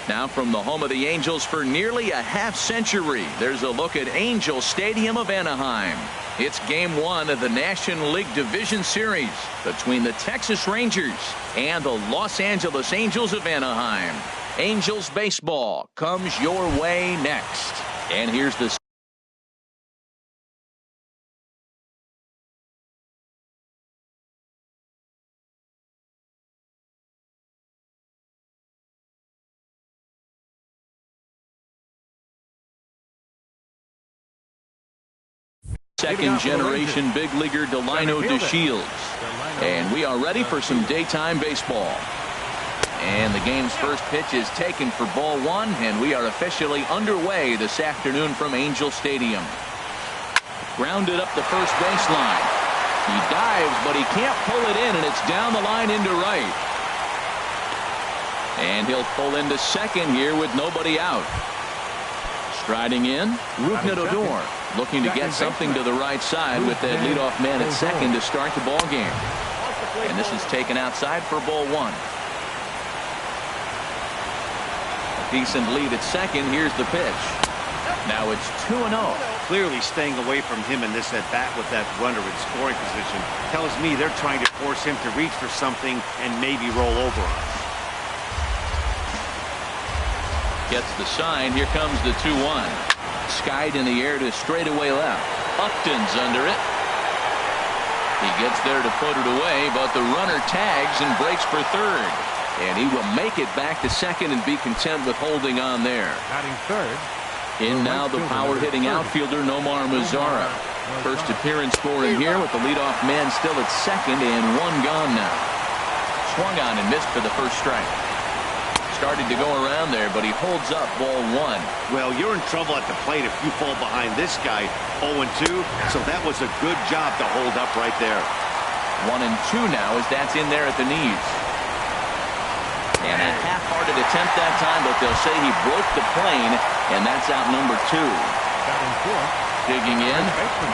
Now from the home of the Angels for nearly a half-century, there's a look at Angel Stadium of Anaheim. It's Game 1 of the National League Division Series between the Texas Rangers and the Los Angeles Angels of Anaheim. Angels baseball comes your way next. And here's the second-generation big leaguer Delino DeShields. And we are ready for some daytime baseball. And the game's first pitch is taken for ball one, and we are officially underway this afternoon from Angel Stadium. Grounded up the first baseline. He dives, but he can't pull it in, and it's down the line into right. And he'll pull into second here with nobody out. Striding in, Rougned Odor, looking to get something to the right side with that leadoff man at second to start the ball game. And this is taken outside for ball one. A decent lead at second. Here's the pitch. Now it's 2-0. Clearly staying away from him in this at bat with that runner in scoring position tells me they're trying to force him to reach for something and maybe roll over us. Gets the sign. Here comes the 2-1. Skied in the air to straightaway left. Upton's under it. He gets there to put it away, but the runner tags and breaks for third. And he will make it back to second and be content with holding on there. Batting third. In now the power-hitting outfielder Nomar Mazara. First appearance for him here with the leadoff man still at second and one gone now. Swung on and missed for the first strike. Started to go around there, but he holds up ball one. Well, you're in trouble at the plate if you fall behind this guy 0-2, so that was a good job to hold up right there. 1-2 now as that's in there at the knees. And a half-hearted attempt that time, but they'll say he broke the plane, and that's out number 2. Digging in,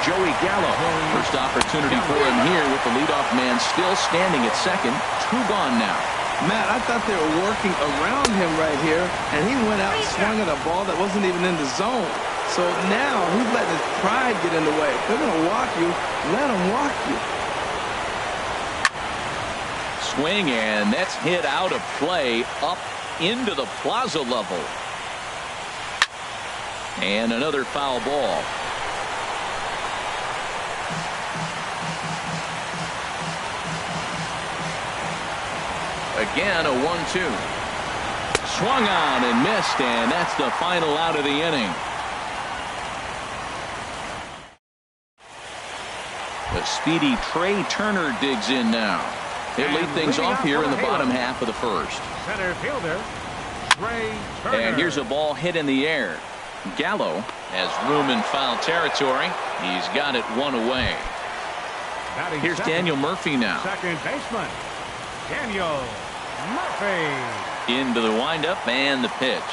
Joey Gallo. First opportunity for him here with the leadoff man still standing at second. 2 gone now. Matt, I thought they were working around him right here, and he went out and swung at a ball that wasn't even in the zone. So now he's letting his pride get in the way. If they're going to walk you, let them walk you. Swing, and that's hit out of play up into the plaza level. And another foul ball. Again, a 1-2. Swung on and missed, and that's the final out of the inning. The speedy Trey Turner digs in now. He'll lead things off here in the bottom half of the first. Center fielder, Trey Turner. And here's a ball hit in the air. Gallo has room in foul territory. He's got it one away. Here's Daniel Murphy now. Second baseman, Daniel Murphy. Into the windup and the pitch.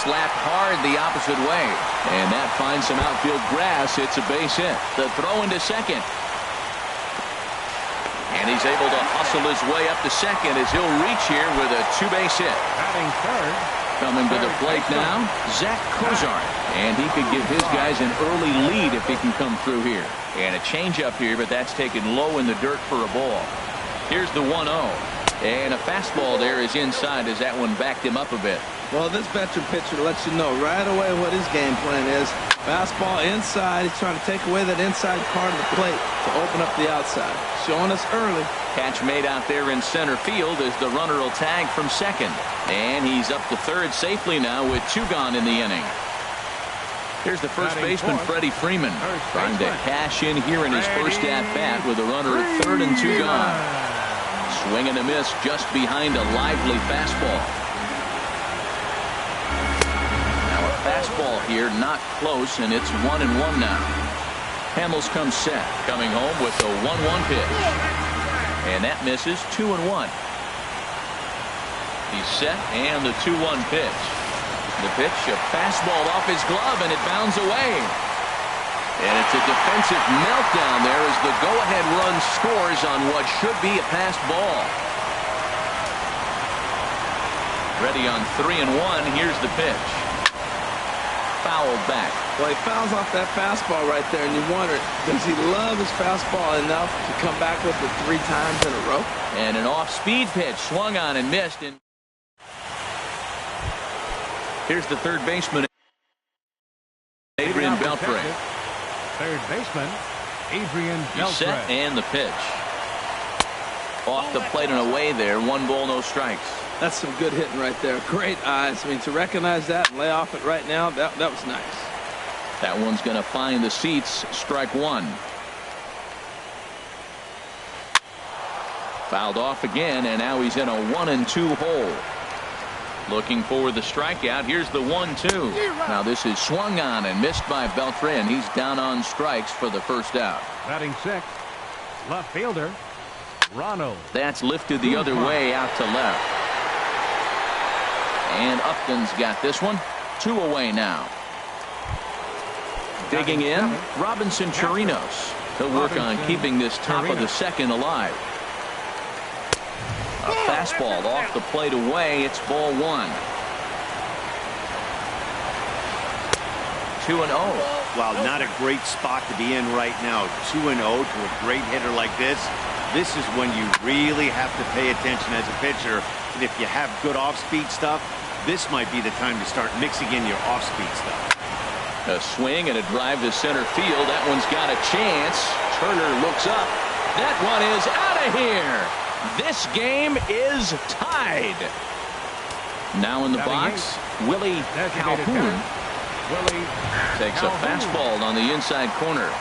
Slapped hard the opposite way. And that finds some outfield grass. It's a base hit. The throw into second. And he's able to hustle his way up to second as he'll reach here with a 2-base hit. Batting third. Coming to the plate now, Zach Cozart. And he could give his guys an early lead if he can come through here. And a changeup here, but that's taken low in the dirt for a ball. Here's the 1-0. And a fastball there is inside as that one backed him up a bit. Well, this veteran pitcher lets you know right away what his game plan is. Fastball inside. He's trying to take away that inside part of the plate to open up the outside. Showing us early. Catch made out there in center field as the runner will tag from second. And he's up to third safely now with 2 gone in the inning. Here's the first baseman, Freddie Freeman, trying to cash in here in his first at-bat with a runner at third and 2 gone. Swing and a miss just behind a lively fastball. Now a fastball here, not close, and it's 1-1 now. Hamels comes set, coming home with the 1-1 pitch. And that misses. 2-1. He's set, and the 2-1 pitch. The pitch, a fastball off his glove, and it bounds away. And it's a defensive meltdown there as the go-ahead run scores on what should be a passed ball. Ready on 3-1. Here's the pitch. Fouled back. Well, he fouls off that fastball right there, and you wonder, does he love his fastball enough to come back with it 3 times in a row? And an off-speed pitch swung on and missed. And here's the third baseman, Adrian Beltre. Third baseman, Adrian He's set, Beltre. and the pitch. Off the plate and away there. 1 ball, no strikes. That's some good hitting right there. Great eyes. I mean, to recognize that and lay off it right now, that was nice. That one's going to find the seats. Strike 1. Fouled off again, and now he's in a 1-2 hole. Looking for the strikeout. Here's the 1-2. Now this is swung on and missed by Beltre, and he's down on strikes for the first out. Batting 6th, left fielder, Ronald. That's lifted the other way out to left. And Upton's got this one. 2 away now. Digging in, Robinson Chirinos. He'll work on keeping this top of the second alive. A fastball off the plate away. It's ball 1. 2-0. Wow, not a great spot to be in right now. 2-0 to a great hitter like this. This is when you really have to pay attention as a pitcher. And if you have good off-speed stuff, this might be the time to start mixing in your off-speed stuff. A swing and a drive to center field. That one's got a chance. Turner looks up. That one is out of here. This game is tied. Now in the box, Willie Calhoun takes a fastball on the inside corner.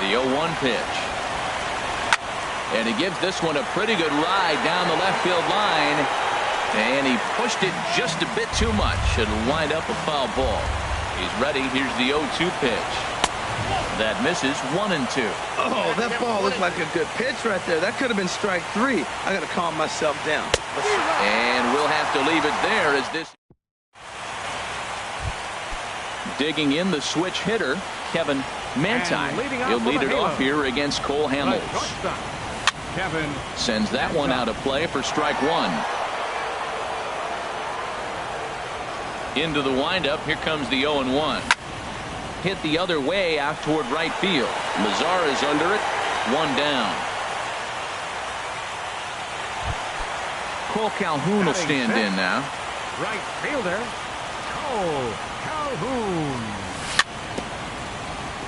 The 0-1 pitch. And he gives this one a pretty good ride down the left field line. And he pushed it just a bit too much. It'll wind up a foul ball. He's ready. Here's the 0-2 pitch. That misses. 1-2. Oh, that ball looked like a good pitch right there. That could have been strike 3. I got to calm myself down. And we'll have to leave it there as this. Digging in, the switch hitter, Kevin Manti. He'll lead it off here against Cole Hamels. Kevin sends that one out of play for strike 1. Into the windup. Here comes the 0-1. Hit the other way out toward right field. Lazar is under it. 1 down. Cole Calhoun will stand in now. Right fielder, Cole Calhoun.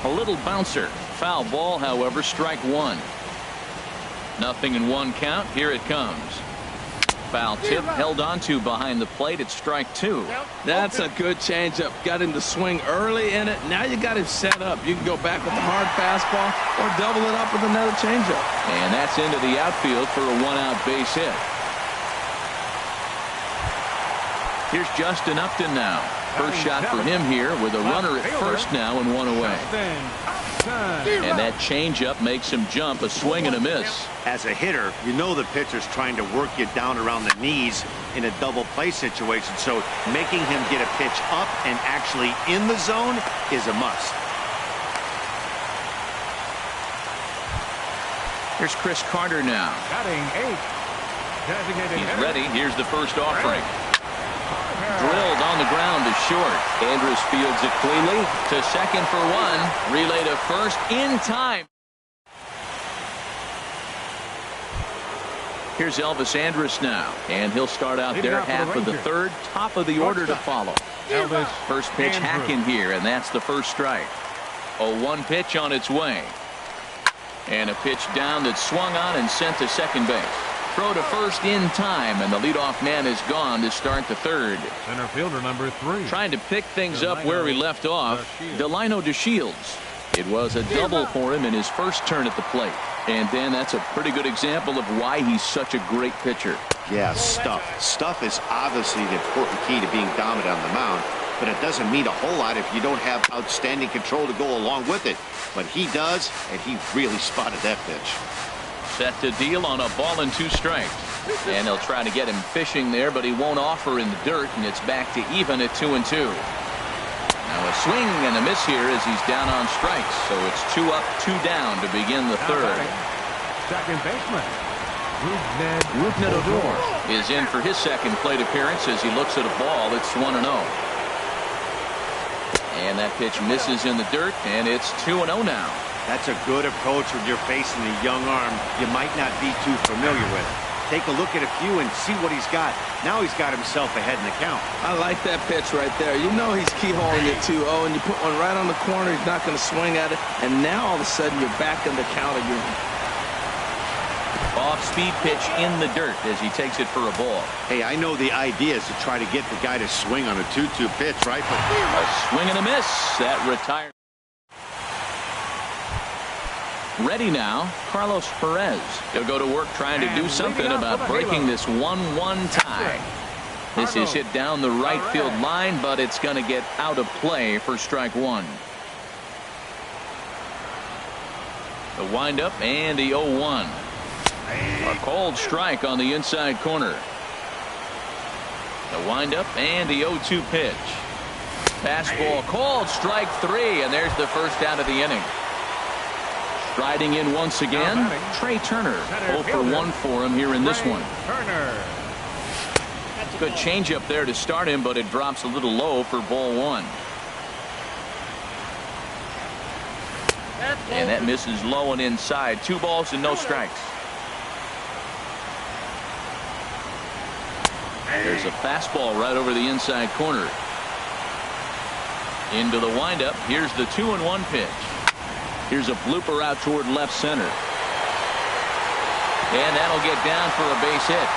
A little bouncer. Foul ball, however, strike 1. 0-1 count. Here it comes. Foul tip held onto behind the plate. It's strike 2. That's a good changeup. Got him to swing early in it. Now you got him set up. You can go back with a hard fastball or double it up with another changeup. And that's into the outfield for a 1-out base hit. Here's Justin Upton now. First shot for him here with a runner at first now and 1 away. And that changeup makes him jump. A swing and a miss. As a hitter, you know the pitcher's trying to work you down around the knees in a double play situation. So making him get a pitch up and actually in the zone is a must. Here's Chris Carter now. Batting 8. Designated He's hitter. ready. Here's the first offering. Drilled on the ground to short. Andrus fields it cleanly to second for 1. Relay to first in time. Here's Elvis Andrus now, and he'll start out there half of the third, top of the order to follow. Elvis First pitch hack in here, and that's the first strike. A 1 pitch on its way. And a pitch down that's swung on and sent to second base. Throw to first in time, and the leadoff man is gone to start the third. Center fielder number 3. Trying to pick things up where we left off, Delino DeShields. It was a double for him in his first turn at the plate. And then that's a pretty good example of why he's such a great pitcher. Yeah, stuff. Stuff is obviously the important key to being dominant on the mound, but it doesn't mean a whole lot if you don't have outstanding control to go along with it. But he does, and he really spotted that pitch. Set to deal on a ball and 2 strikes. And they'll try to get him fishing there, but he won't offer in the dirt, and it's back to even at 2-2. Now a swing and a miss here as he's down on strikes. So it's 2 up, 2 down to begin the third. Second baseman, Rougned Odor is in for his second plate appearance as he looks at a ball. It's 1-0. And that pitch misses in the dirt, and it's 2-0 now. That's a good approach when you're facing a young arm you might not be too familiar with. Take a look at a few and see what he's got. Now he's got himself ahead in the count. I like that pitch right there. You know he's keyholing it 2-0, and you put one right on the corner. He's not going to swing at it, and now all of a sudden you're back in the count again. Off-speed pitch in the dirt as he takes it for a ball. Hey, I know the idea is to try to get the guy to swing on a 2-2 pitch, right? But a swing and a miss. That retires. Ready now, Carlos Perez. He'll go to work trying to do something about breaking this 1-1 tie. This is hit down the right field line, but it's going to get out of play for strike one. The windup and the 0-1. A cold strike on the inside corner. The windup and the 0-2 pitch. Fastball called, strike three, and there's the first out of the inning. Striding in once again, Trey Turner. 0 for 1 for him here in this one. Good changeup there to start him, but it drops a little low for ball one. And that misses low and inside. 2 balls and no strikes. There's a fastball right over the inside corner. Into the windup. Here's the 2-1 pitch. Here's a blooper out toward left center. And that'll get down for a base hit.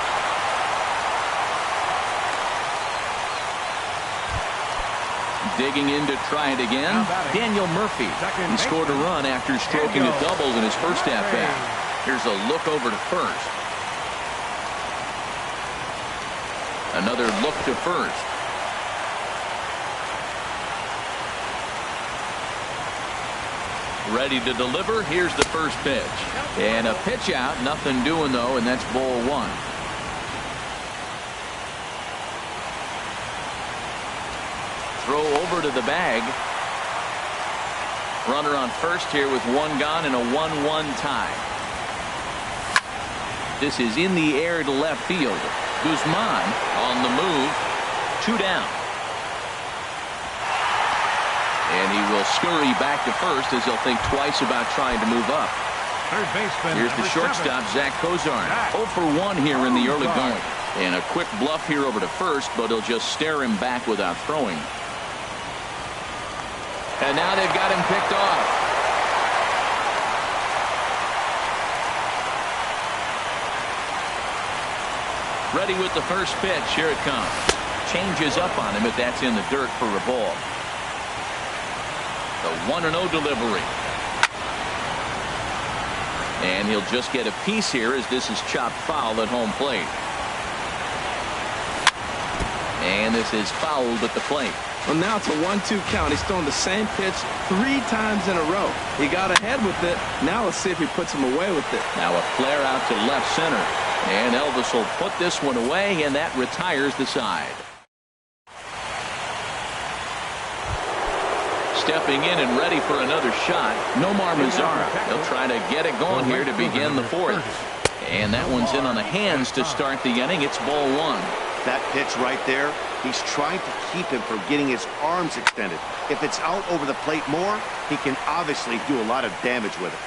Digging in to try it again, Daniel Murphy. He scored a run after stroking a double in his first at-bat. Here's a look over to first. Another look to first. Ready to deliver. Here's the first pitch. And a pitch out. Nothing doing, though, and that's ball one. Throw over to the bag. Runner on first here with 1 gone and a 1-1 tie. This is in the air to left field. Guzman on the move. 2 down. And he will scurry back to first as he'll think twice about trying to move up. Third baseman. Here's the shortstop, Zach Cozart. 0 for 1 here in the early going. And a quick bluff here over to first, but he'll just stare him back without throwing. And now they've got him picked off. Ready with the first pitch. Here it comes. Changes up on him, but that's in the dirt for a ball. The 1-0 delivery. And he'll just get a piece here as this is chopped foul at home plate. And this is fouled at the plate. Well, now it's a 1-2 count. He's thrown the same pitch 3 times in a row. He got ahead with it. Now let's see if he puts him away with it. Now a flare out to left center. And Elvis will put this one away, and that retires the side. Stepping in and ready for another shot, Nomar Mazara. He'll try to get it going here to begin the fourth. And that one's in on the hands to start the inning. It's ball one. That pitch right there, he's trying to keep him from getting his arms extended. If it's out over the plate more, he can obviously do a lot of damage with it.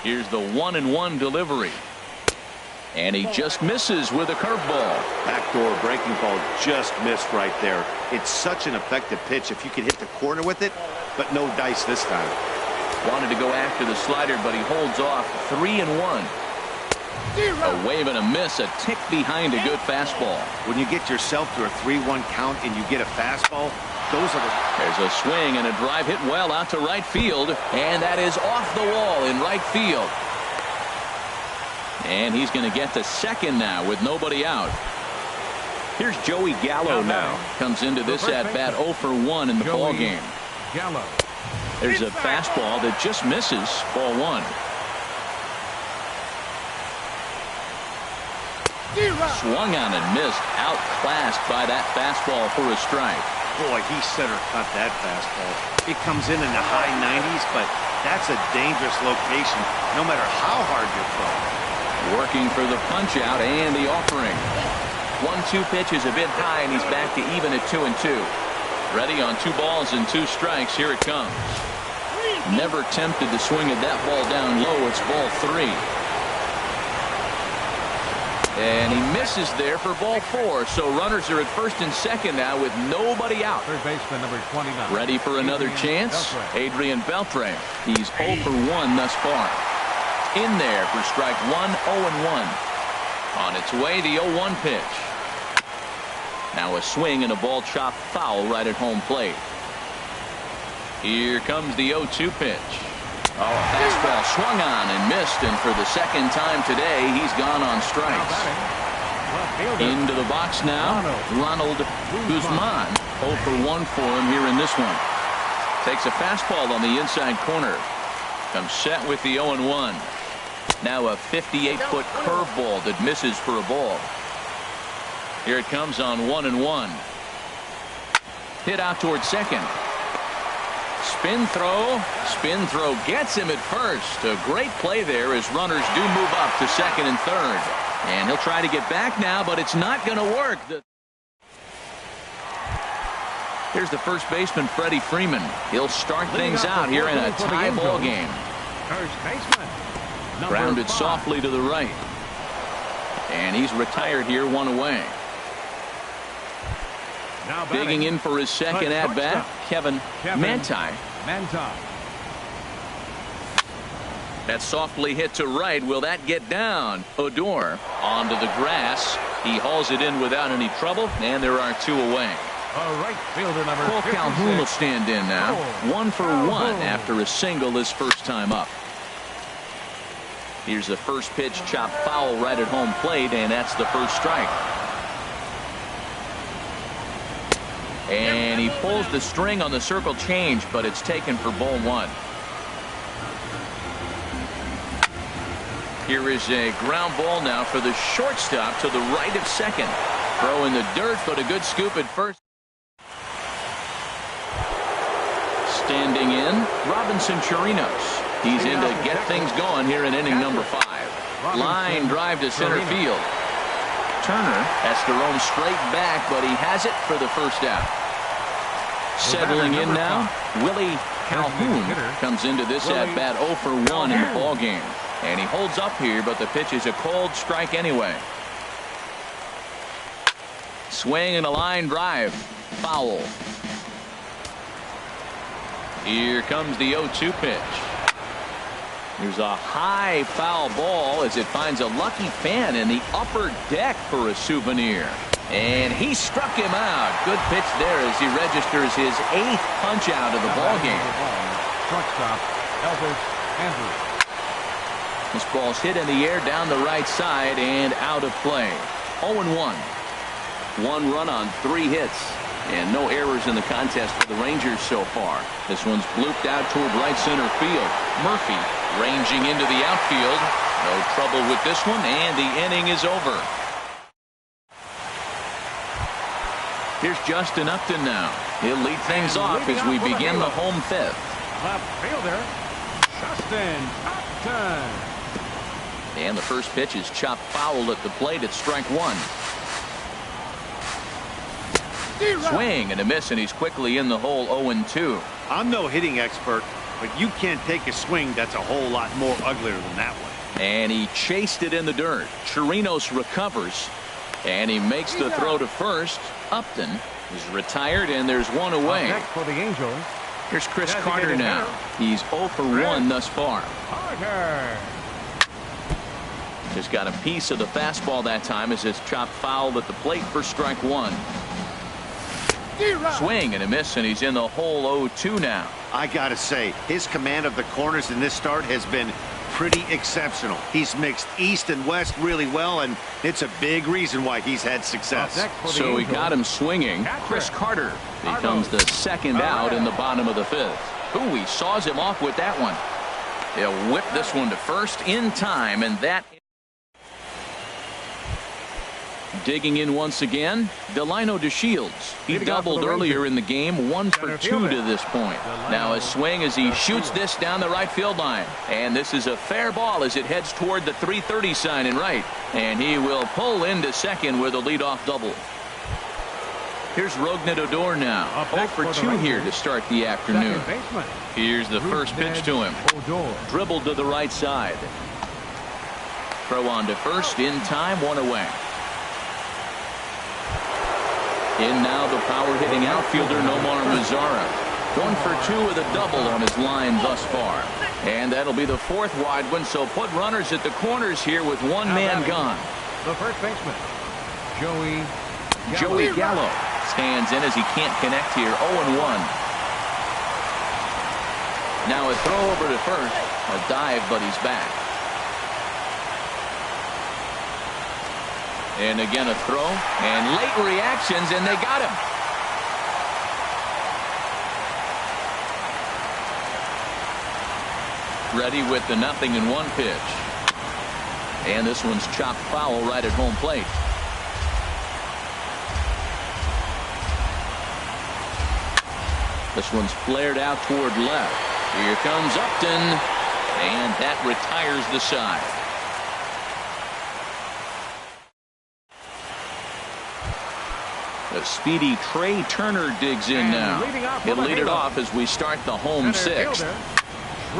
Here's the 1-1 delivery. And he just misses with a curveball. Backdoor breaking ball just missed right there. It's such an effective pitch if you can hit the corner with it, but no dice this time. Wanted to go after the slider, but he holds off. 3-1. A wave and a miss, a tick behind a good fastball. When you get yourself to a 3-1 count and you get a fastball, those are the... There's a swing and a drive hit well out to right field, and that is off the wall in right field. And he's going to get to second now with nobody out. Here's Joey Gallo now. Comes into this at-bat 0 for 1 in the ball game. Gallo. There's a fastball that just misses. Ball one. Swung on and missed. Outclassed by that fastball for a strike. Boy, he center cut that fastball. It comes in the high 90s, but that's a dangerous location no matter how hard you throw. Working for the punch out and the offering. 1-2 pitch is a bit high, and he's back to even at 2-2. Ready on 2 balls and 2 strikes. Here it comes. Never tempted to swing at that ball down low. It's ball 3. And he misses there for ball 4. So runners are at first and second now with nobody out. Third baseman number 29. Ready for another chance. Adrian Beltre. He's 0 for 1 thus far. In there for strike 1, 0-1. On its way, the 0-1 pitch. Now a swing and a ball chopped foul right at home plate. Here comes the 0-2 pitch. Oh, a fastball swung on and missed, and for the second time today, he's gone on strikes. Into the box now, Ronald Guzman. 0 for 1 for him here in this one. Takes a fastball on the inside corner. Comes set with the 0-1. Now a 58-foot curveball that misses for a ball. Here it comes on 1-1. Hit out towards second. Spin throw gets him at first. A great play there as runners do move up to second and third. And he'll try to get back now, but it's not going to work. Here's the first baseman, Freddie Freeman. He'll start things out here in a tie ball game. First baseman. Grounded softly to the right. And he's retired here, 1 away. Digging in for his second at-bat, Kevin Manti. That's softly hit to right. Will that get down? Odor onto the grass. He hauls it in without any trouble, and there are 2 away. Right fielder number Cole 56. Calhoun will stand in now. 1 for 1 after a single his first time up. Here's the first pitch, chopped foul right at home plate, and that's the first strike. And he pulls the string on the circle change, but it's taken for ball 1. Here is a ground ball now for the shortstop to the right of second. Throw in the dirt, but a good scoop at first. Standing in, Robinson Chirinos. He's in to get things going here in inning number 5. Line drive to center field. Turner has to roam straight back, but he has it for the first out. Settling in now, Willie Calhoun comes into this at-bat 0 for 1 in the ballgame. And he holds up here, but the pitch is a cold strike anyway. Swing and a line drive. Foul. Here comes the 0-2 pitch. There's a high foul ball as it finds a lucky fan in the upper deck for a souvenir. And he struck him out. Good pitch there as he registers his 8th punch out of the ballgame. Shortstop, Elvis Andrews. This ball's hit in the air down the right side and out of play. 0-1. 1 run on 3 hits. And no errors in the contest for the Rangers so far. This one's blooped out toward right center field. Murphy ranging into the outfield. No trouble with this one, and the inning is over. Here's Justin Upton now. He'll lead things off as we begin the home 5th. Left fielder, Justin Upton. And the first pitch is chopped foul at the plate at strike 1. Swing and a miss, and he's quickly in the hole. 0-2. I'm no hitting expert, but you can't take a swing that's a whole lot more uglier than that one. And he chased it in the dirt. Chirinos recovers, and he makes the throw to first. Upton is retired, and there's 1 away. Next for the Angels. Here's Chris Carter now. He's 0 for 1 thus far. Carter. Just got a piece of the fastball that time as it's chopped foul at the plate for strike 1. Swing and a miss, and he's in the hole. 0-2 now. I gotta say, his command of the corners in this start has been pretty exceptional. He's mixed east and west really well, and it's a big reason why he's had success. So he got him swinging. Chris Carter becomes the second out in the bottom of the 5th. Ooh, he saws him off with that one. They'll whip this one to first in time, and that Digging in once again, DeShields. He doubled earlier in the game, 1 for 2 to this point. Now a swing as he shoots this down the right field line. And this is a fair ball as it heads toward the 330 sign in right. And he will pull into second with a leadoff double. Here's Rougned Odor now. 0 for 2 here to start the afternoon. Here's the first pitch to him. Dribbled to the right side. Throw on to first in time, 1 away. In now the power-hitting outfielder Nomar Mazara. 1 for 2 with a double on his line thus far. And that'll be the 4th wide one, so put runners at the corners here with 1 man gone. The first baseman, Joey Gallo stands in as he can't connect here. 0-1. Now a throw over to first. A dive, but he's back. And again a throw. And late reactions, and they got him. Ready with the 0-1 pitch. And this one's chopped foul right at home plate. This one's flared out toward left. Here comes Upton, and that retires the side. The speedy Trey Turner digs in now. He'll lead it off as we start the home 6th.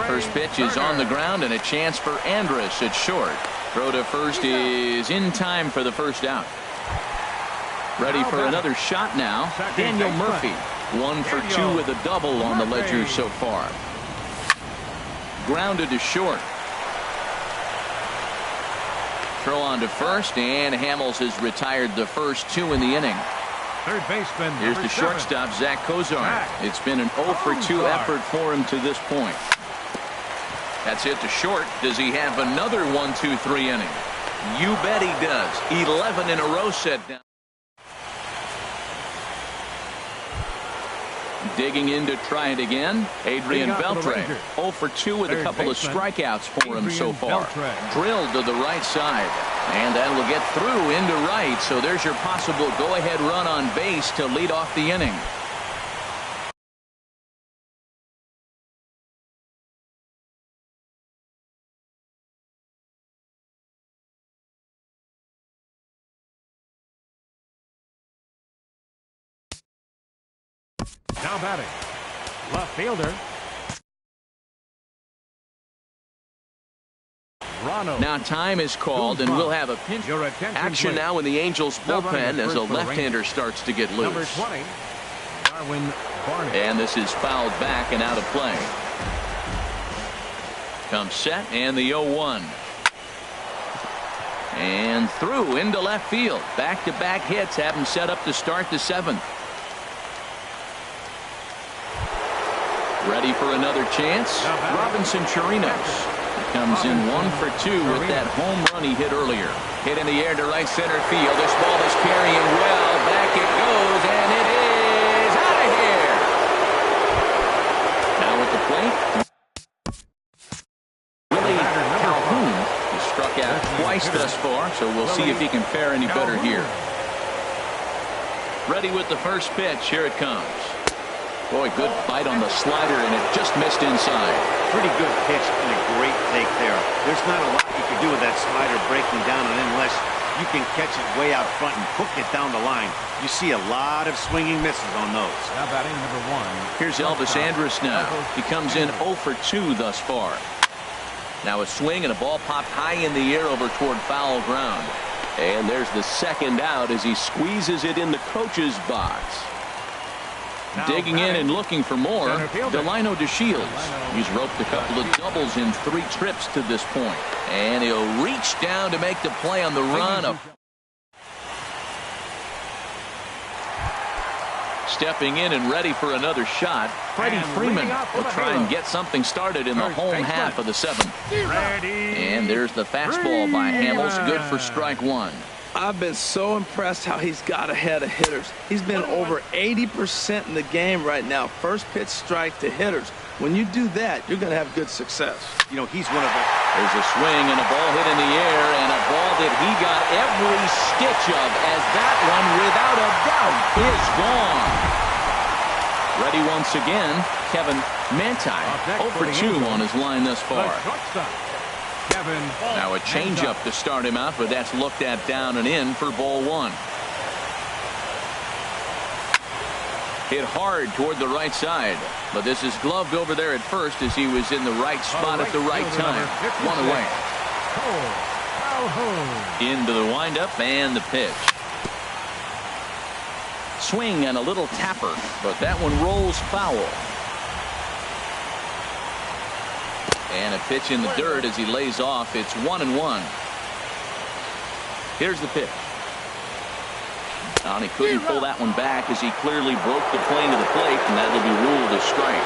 First pitch is on the ground, and a chance for Andrus at short. Throw to first is in time for the first out. Ready for another shot now, Daniel Murphy. 1 for 2 with a double on the ledger so far. Grounded to short. Throw on to first, and Hamels has retired the first 2 in the inning. third baseman. Here's the shortstop, Zach Kozar. It's been an 0 for 2 effort for him to this point. That's hit to short. Does he have another 1-2-3 inning? You bet he does. 11 in a row set down. Digging in to try it again, Adrian Beltre. 0 for 2 with a couple of strikeouts for him so far. Drilled to the right side. And that will get through into right. So there's your possible go-ahead run on base to lead off the inning. Now batting, left fielder. Now time is called, and we'll have a pinch action now in the Angels bullpen as a left-hander starts to get loose. Number 20, Darwin Barnett. And this is fouled back and out of play. Comes set, and the 0-1. And through into left field. Back-to-back hits have him set up to start the 7th. Ready for another chance? Robinson Chirinos. Comes in 1 for 2 with that home run he hit earlier. Hit in the air to right center field. This ball is carrying well. Back it goes, and it is out of here. Now at the plate, Willie Calhoun has struck out twice thus far, so we'll see if he can fare any better here. Ready with the first pitch. Here it comes. Boy, good bite on the slider, and it just missed inside. Pretty good pitch and a great take there. There's not a lot you can do with that slider breaking down unless you can catch it way out front and hook it down the line. You see a lot of swinging misses on those. Now batting number 1. Here's Elvis Andrus now. He comes in 0 for 2 thus far. Now a swing and a ball popped high in the air over toward foul ground. And there's the second out as he squeezes it in the coach's box. Digging in and looking for more, DeShields. He's roped a couple of doubles in 3 trips to this point. And he'll reach down to make the play on the run. Stepping in and ready for another shot, Freddie Freeman will try and get something started in the home half of the 7th. And there's the fastball by Hamels, good for strike 1. I've been so impressed how he's got ahead of hitters. He's been over 80% in the game right now. First pitch strike to hitters. When you do that, you're going to have good success. You know, he's one of the... There's a swing and a ball hit in the air, and a ball that he got every stitch of, as that one, without a doubt, is gone. Ready once again, Kevin Manti, 0 for 2 on his line thus far. Now a changeup to start him out, but that's looked at down and in for ball 1. Hit hard toward the right side, but this is gloved over there at first as he was in the right spot at the right time. 1 away. Into the windup and the pitch. Swing and a little tapper, but that one rolls foul. And a pitch in the dirt as he lays off. It's 1-1. Here's the pitch. And he couldn't pull that one back as he clearly broke the plane to the plate, and that'll be ruled a strike.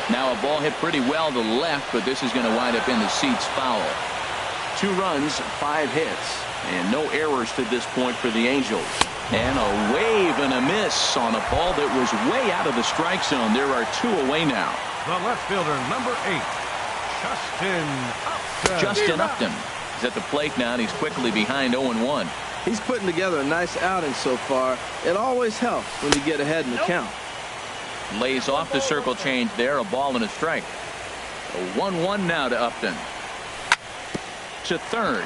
Now a ball hit pretty well to the left, but this is going to wind up in the seats foul. 2 runs, 5 hits, and no errors to this point for the Angels. And a wave and a miss on a ball that was way out of the strike zone. There are 2 away now. The left fielder, number 8, Justin Upton is at the plate now, and he's quickly behind 0-1. He's putting together a nice outing so far. It always helps when you get ahead in the count. Lays off the circle change there, a ball and a strike. A 1-1 now to Upton. To third,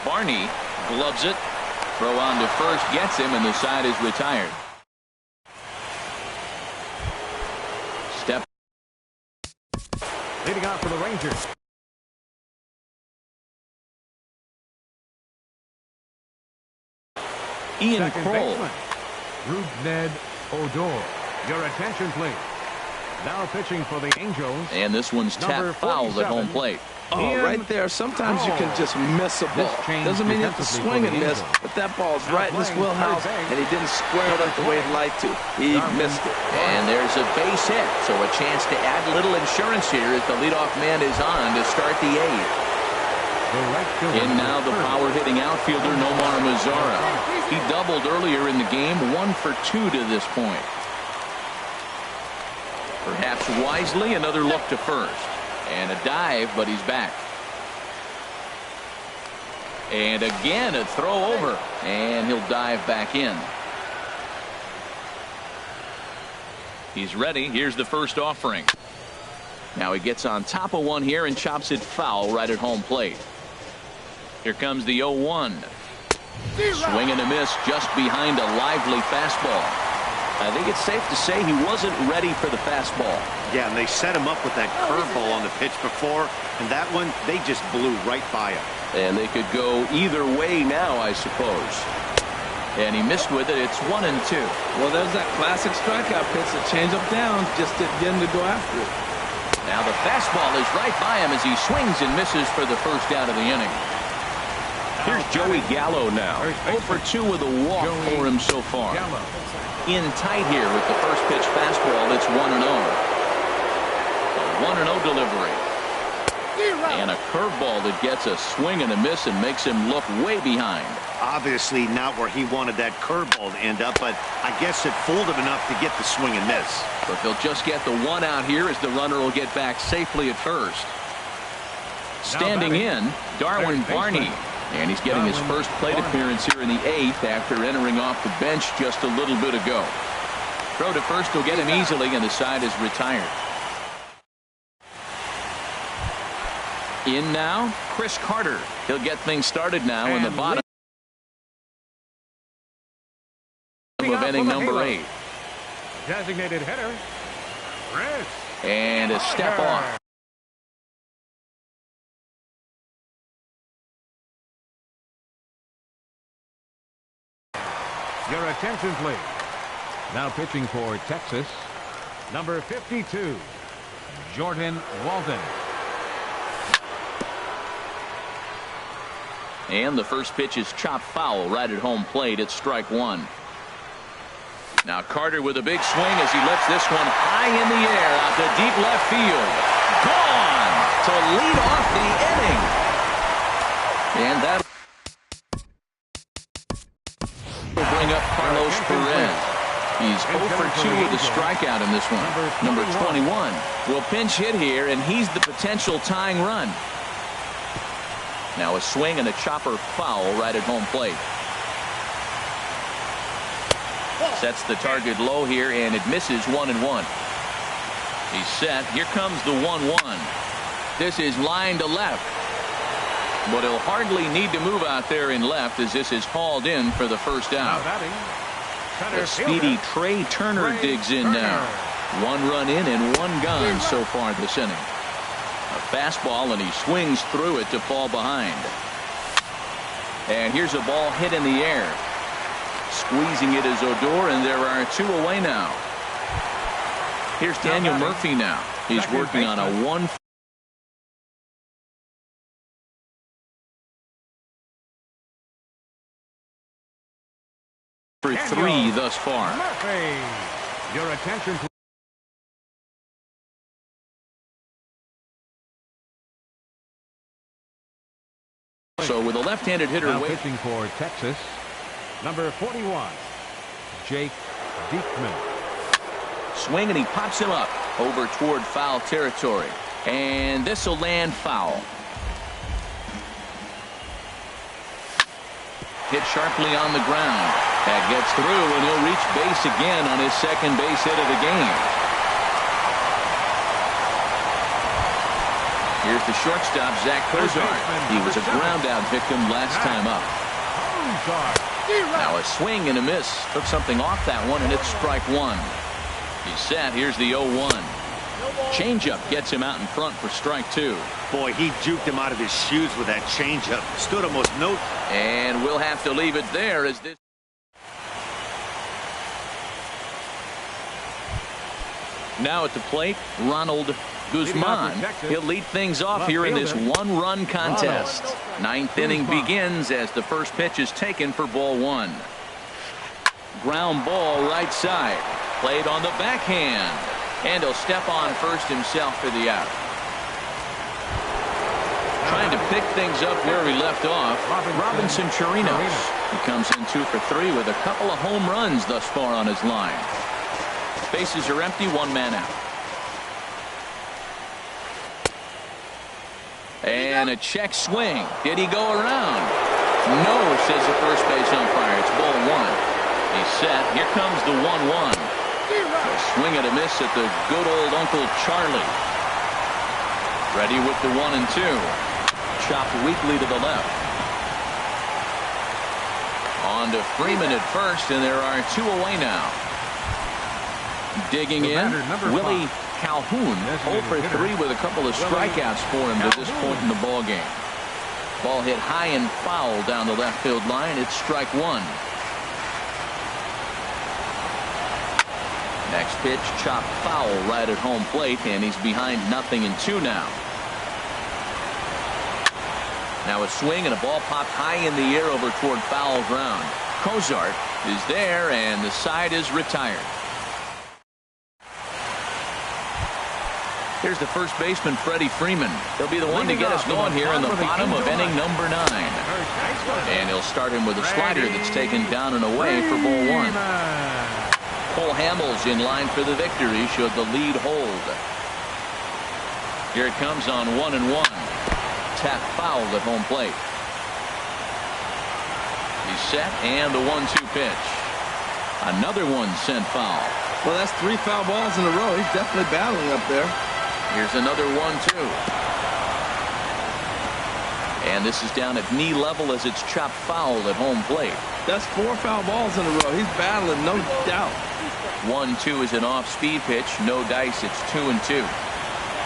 Barney gloves it. Throw on to first gets him, and the side is retired. Step. Leading off for the Rangers. Ian Kroll. Ned Odor. Your attention, please. Now pitching for the Angels. And this one's tapped foul at home plate. Oh, right there. Sometimes you can just miss a ball. Doesn't mean you have to swing and miss, but that ball's right in his wheelhouse, and he didn't square it up the way he'd like to. He missed it. And there's a base hit, so a chance to add a little insurance here as the leadoff man is on to start the 8th. In now the power-hitting outfielder Nomar Mazara. He doubled earlier in the game, 1 for 2 to this point. Perhaps wisely, another look to first. And a dive, but he's back. And again, a throw over. And he'll dive back in. He's ready. Here's the first offering. Now he gets on top of one here and chops it foul right at home plate. Here comes the 0-1. Swing and a miss just behind a lively fastball. I think it's safe to say he wasn't ready for the fastball. Yeah, and they set him up with that curveball on the pitch before, and that one, they just blew right by him. And they could go either way now, I suppose. And he missed with it. It's 1-2. Well, there's that classic strikeout pitch, the change-up down, just didn't get him to go after it. Now the fastball is right by him as he swings and misses for the first out of the inning. Here's Joey Gallo now. 0 for 2 with a walk for him so far. In tight here with the first pitch fastball. It's 1-0. A 1-0 delivery. And a curveball that gets a swing and a miss and makes him look way behind. Obviously not where he wanted that curveball to end up, but I guess it fooled him enough to get the swing and miss. But they'll just get the 1 out here as the runner will get back safely at first. Standing in, Darwin Barney. And he's getting his first plate appearance here in the 8th after entering off the bench just a little bit ago. Throw to first will get him easily, and the side is retired. In now, Chris Carter. He'll get things started now in the bottom of inning number 8. Designated hitter, Chris. And a step off. Your attention, please. Now pitching for Texas, number 52, Jordan Walden. And the first pitch is chopped foul right at home plate. It's strike 1. Now Carter with a big swing as he lets this one high in the air out to deep left field. Gone to lead off the inning. And that will bring up Carlos Perez. He's 0 for 2 with a strikeout in this one. Number 21 will pinch hit here, and he's the potential tying run. Now a swing and a chopper foul right at home plate. Sets the target low here, and it misses 1-1. He's set. Here comes the 1-1. This is line to left. But he'll hardly need to move out there in left as this is hauled in for the first out. The speedy Trey Turner digs in now. 1 run in and 1 gone so far this inning. A fastball, and he swings through it to fall behind. And here's a ball hit in the air. Squeezing it is Odor, and there are 2 away now. Here's Daniel Murphy now. He's working on a 1 for 3 thus far. Murphy, your attention, please. So with a left-handed hitter Now waiting pitching for Texas, number 41, Jake Diekman. swing, and he pops him up over toward foul territory, and this will land foul. Hit sharply on the ground. That gets through, and he'll reach base again on his second base hit of the game. Here's the shortstop, Zach Kozar. He was a ground-out victim last time up. Now a swing and a miss. Took something off that one, and it's strike 1. He's set. Here's the 0-1. Changeup gets him out in front for strike 2. Boy, he juked him out of his shoes with that changeup. Stood almost no. And we'll have to leave it there as this. Now at the plate, Ronald Guzman. He'll lead things off here in this 1-run contest. 9th inning begins as the first pitch is taken for ball 1. Ground ball right side. Played on the backhand. And he'll step on first himself for the out. Trying to pick things up where he left off, Robinson Chirinos. He comes in 2 for 3 with a couple of home runs thus far on his line. Bases are empty, 1 man out. And a check swing. Did he go around? No, says the first base umpire. It's ball 1. He's set. Here comes the 1-1. A swing and a miss at the good old Uncle Charlie. Ready with the 1 and 2. Chopped weakly to the left. On to Freeman at first, and there are 2 away now. Digging in, Willie Calhoun, 0 for 3 with a couple of strikeouts for him to this point in the ball game. Ball hit high and foul down the left field line. It's strike 1. Next pitch, chopped foul right at home plate, and he's behind 0-2 now. Now a swing and a ball popped high in the air over toward foul ground. Kozart is there, and the side is retired. Here's the first baseman, Freddie Freeman. He'll be the one to get us going here in the bottom of inning number 9. And he'll start him with a slider that's taken down and away for ball 1. Cole Hamels in line for the victory should the lead hold. Here it comes on 1-1. Tap foul at home plate. He's set, and the 1-2 pitch. Another one sent foul. Well, that's 3 foul balls in a row. He's definitely battling up there. Here's another 1-2. And this is down at knee level as it's chopped foul at home plate. That's 4 foul balls in a row. He's battling, no doubt. 1-2 is an off-speed pitch. No dice. It's 2-2.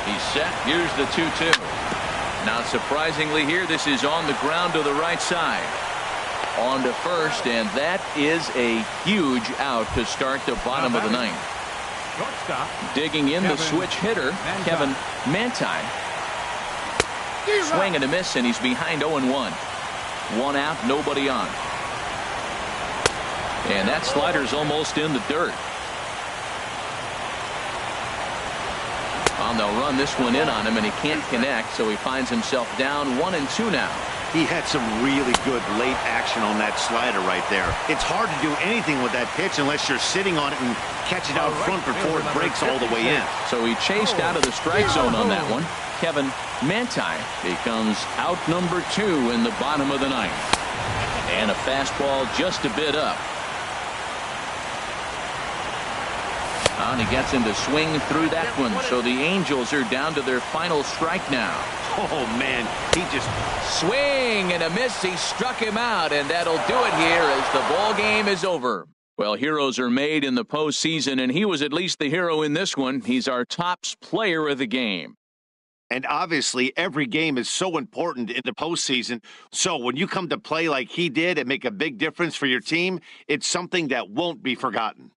He's set. Here's the 2-2. Now, surprisingly here, this is on the ground to the right side. On to first, and that is a huge out to start the bottom of the 9th. Digging in the switch hitter, Kevin Manti. Swing and a miss, and he's behind 0-1. 1 out, nobody on. And that slider's almost in the dirt. They'll run this one in on him, and he can't connect, so he finds himself down 1-2 now. He had some really good late action on that slider right there. It's hard to do anything with that pitch unless you're sitting on it and catch it out front before it breaks all the way in. So he chased out of the strike zone on that one. Kevin Manti becomes out number 2 in the bottom of the ninth. And a fastball just a bit up. And he gets him to swing through that one. So the Angels are down to their final strike now. Oh, man, he just... Swing and a miss. He struck him out, and that'll do it here as the ball game is over. Well, heroes are made in the postseason, and he was at least the hero in this one. He's our top player of the game. And obviously, every game is so important in the postseason. So when you come to play like he did and make a big difference for your team, it's something that won't be forgotten.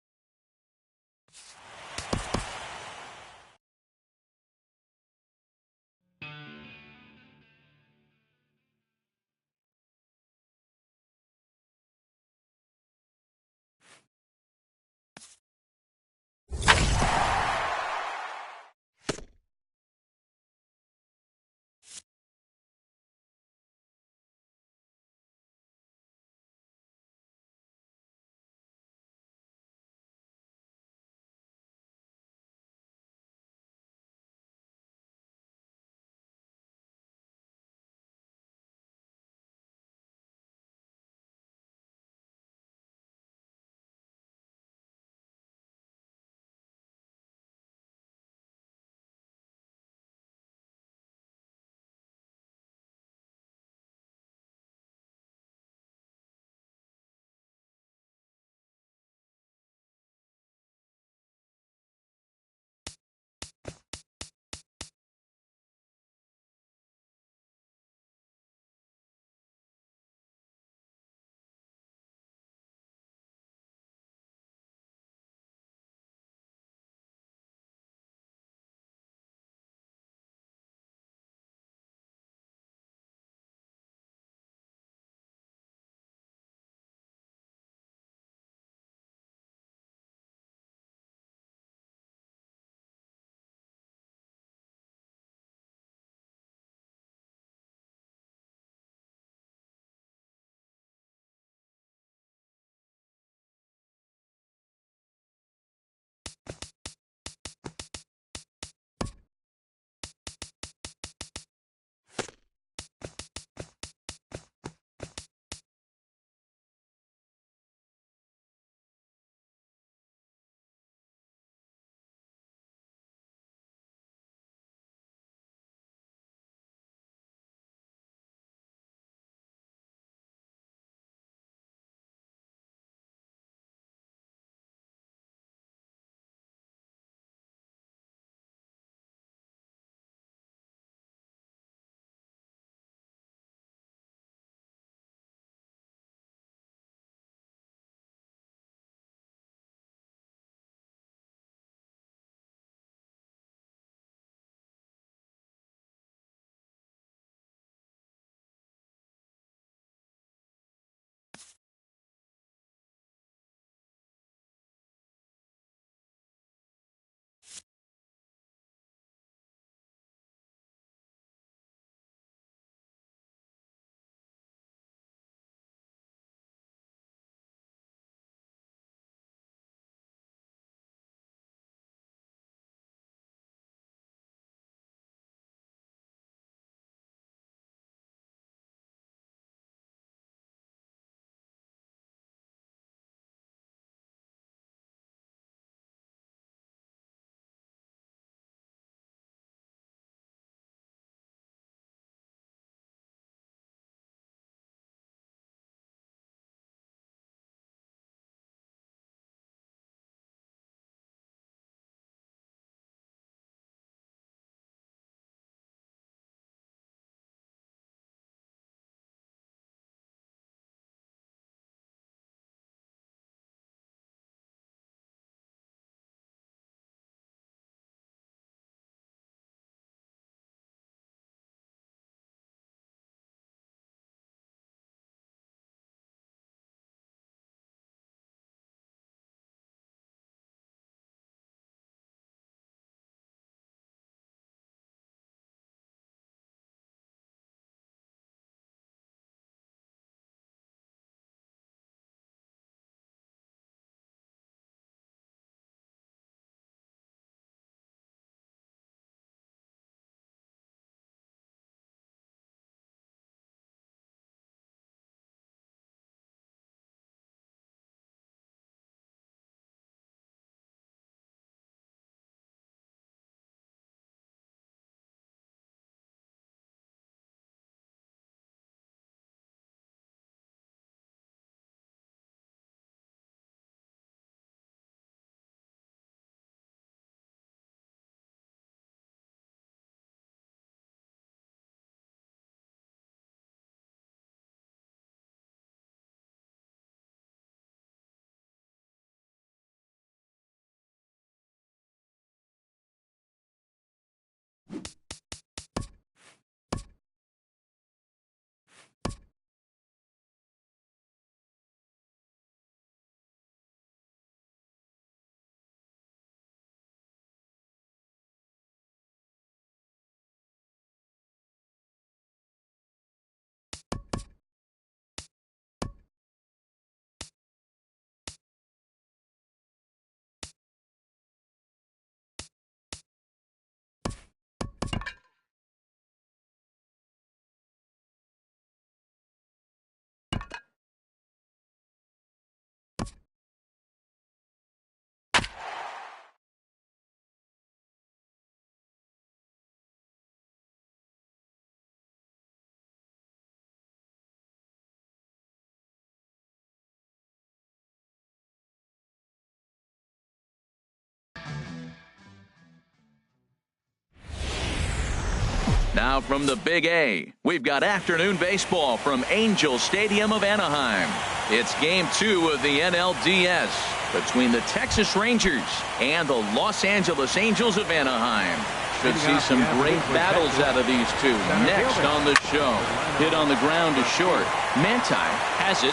Now from the Big A, we've got afternoon baseball from Angel Stadium of Anaheim. It's Game 2 of the NLDS between the Texas Rangers and the Los Angeles Angels of Anaheim. Should see some great battles out of these two. Next on the show, hit on the ground to short. Manti has it,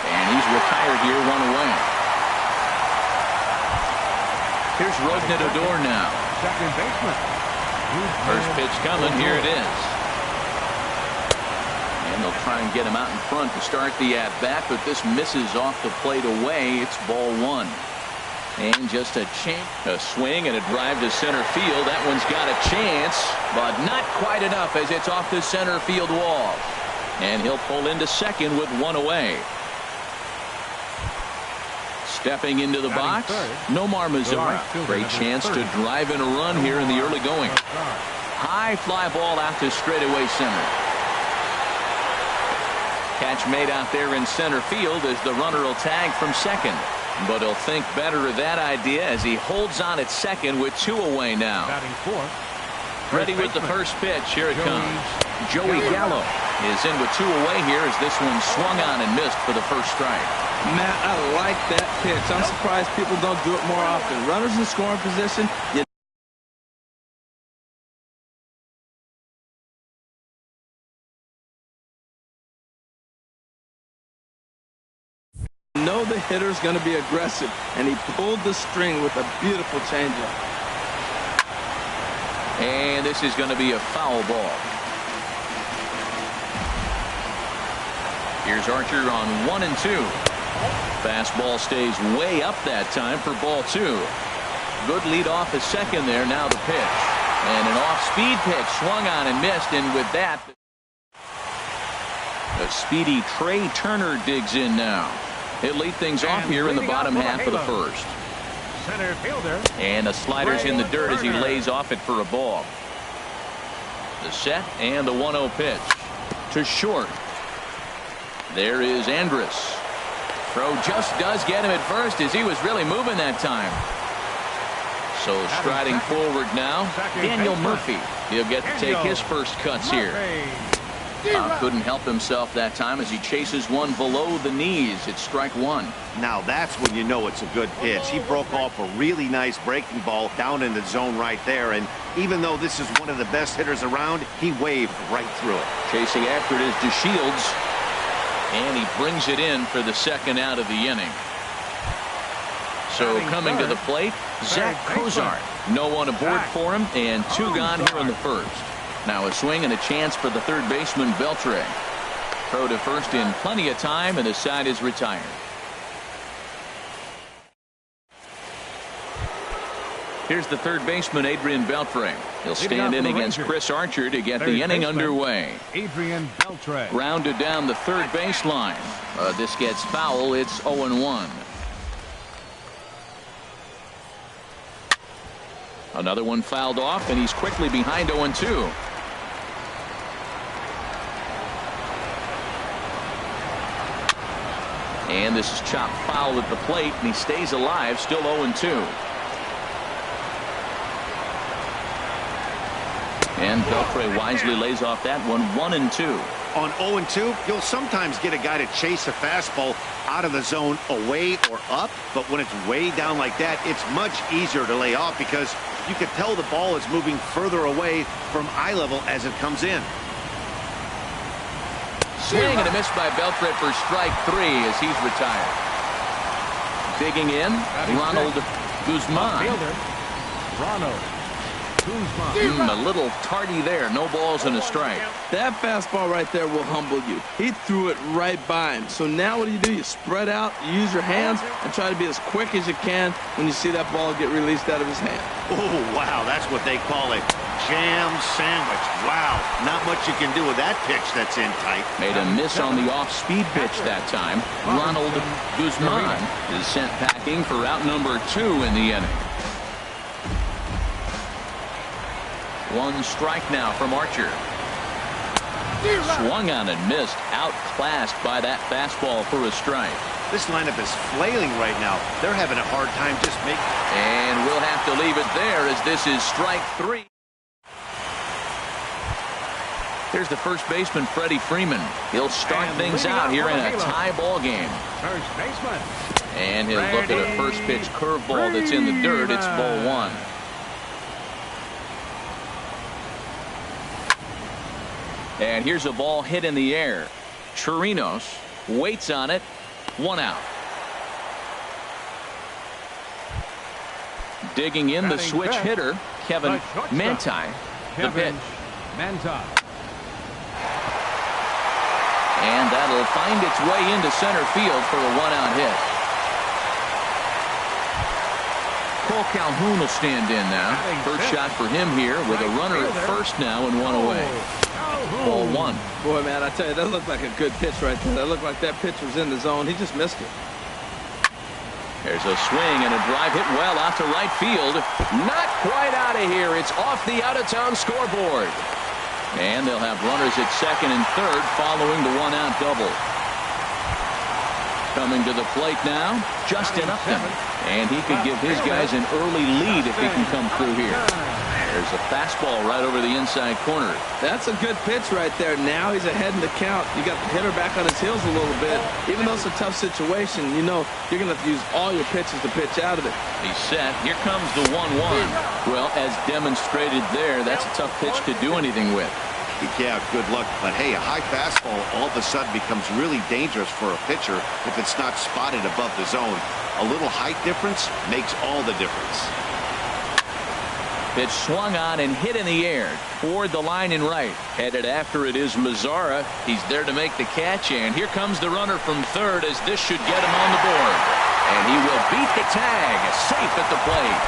and he's retired here, 1 away. Here's Rougned Odor now. Second baseman. First pitch coming. Here it is. And they'll try and get him out in front to start the at-bat, but this misses off the plate away. It's ball 1. And just a swing and a drive to center field. That one's got a chance, but not quite enough as it's off the center field wall. And he'll pull into second with 1 away. Stepping into the box, Nomar Mazara. Great chance to drive in a run here in the early going. High fly ball out to straightaway center. Catch made out there in center field as the runner will tag from second. But he'll think better of that idea as he holds on at second with 2 away now. Ready with the first pitch. Here it comes. Joey Gallo is in with 2 away here as this one swung on and missed for the first strike. Matt, I like that pitch. I'm surprised people don't do it more often. Runners in scoring position, you know the hitter's going to be aggressive, and he pulled the string with a beautiful changeup. And this is going to be a foul ball. Here's Archer on 1 and 2. Fastball stays way up that time for ball 2. Good lead off at second there. Now the pitch. And an off-speed pitch swung on and missed. And with that, a speedy Trey Turner digs in now. He'll lead things off here in the bottom half of the first. Center fielder. And the slider's in the dirt as he lays off it for a ball. The set and the 1-0 pitch. To short. There is Andrus. Throw just does get him at first as he was really moving that time. So striding forward now, Daniel Murphy. He'll get to take his first cuts here. Couldn't help himself that time as he chases one below the knees. It's strike 1. Now that's when you know it's a good pitch. He broke off a really nice breaking ball down in the zone right there. And even though this is one of the best hitters around, he waved right through it. Chasing after it is DeShields. And he brings it in for the second out of the inning. So coming to the plate, Zach Cozart. No one aboard for him, and 2 gone here in the first. Now a swing and a chance for the third baseman, Beltre. Throw to first in plenty of time, and the side is retired. Here's the third baseman, Adrian Beltre. He'll stand in against Chris Archer to get the inning underway. Adrian Beltre. Grounded down the third baseline. This gets foul. It's 0-1. Another one fouled off, and he's quickly behind 0-2. And this is chopped foul at the plate, and he stays alive, still 0-2. And Beltre wisely lays off that one, 1-2. On 0-2, you'll sometimes get a guy to chase a fastball out of the zone away or up, but when it's way down like that, it's much easier to lay off because You could tell the ball is moving further away from eye level as it comes in. Swing and a miss by Beltran for strike 3 as he's retired. Digging in, Ronald Guzman. Ronald Guzman. A little tardy there. No balls and a strike. That fastball right there will humble you. He threw it right by him. So now what do? You spread out, you use your hands, and try to be as quick as you can when you see that ball get released out of his hand. Oh, wow, that's what they call a jam sandwich. Wow, not much you can do with that pitch that's in tight. Made a miss on the off-speed pitch that time. Ronald Guzman is sent packing for out number 2 in the inning. 1 strike now from Archer. Swung on and missed. Outclassed by that fastball for a strike. This lineup is flailing right now. They're having a hard time just making. And we'll have to leave it there as this is strike 3. Here's the first baseman, Freddie Freeman. He'll start things out here in a tie ball game. First baseman. And he'll look at a first pitch curveball that's in the dirt. It's ball 1. And here's a ball hit in the air. Chirinos waits on it. 1 out. Digging in the switch hitter, Kevin Manti. The pitch. Manti. And that'll find its way into center field for a 1-out hit. Cole Calhoun will stand in now. First shot for him here with a runner at first now and 1 away. Ball 1. Boy, man, I tell you, that looked like a good pitch right there. That looked like that pitch was in the zone. He just missed it. There's a swing and a drive hit well out to right field. Not quite out of here. It's off the out-of-town scoreboard. And they'll have runners at second and third following the 1-out double. Coming to the plate now, Justin Upton. And he could give his guys an early lead if he can come through here. There's a fastball right over the inside corner. That's a good pitch right there. Now he's ahead in the count. You got the hitter back on his heels a little bit. Even though it's a tough situation, you know you're going to have to use all your pitches to pitch out of it. He's set. Here comes the 1-1. Well, as demonstrated there, that's a tough pitch to do anything with. Yeah, good luck. But, hey, a high fastball all of a sudden becomes really dangerous for a pitcher if it's not spotted above the zone. A little height difference makes all the difference. Pitch swung on and hit in the air toward the line and right. Headed after it is Mazzara. He's there to make the catch, and here comes the runner from third as this should get him on the board. And he will beat the tag, safe at the plate.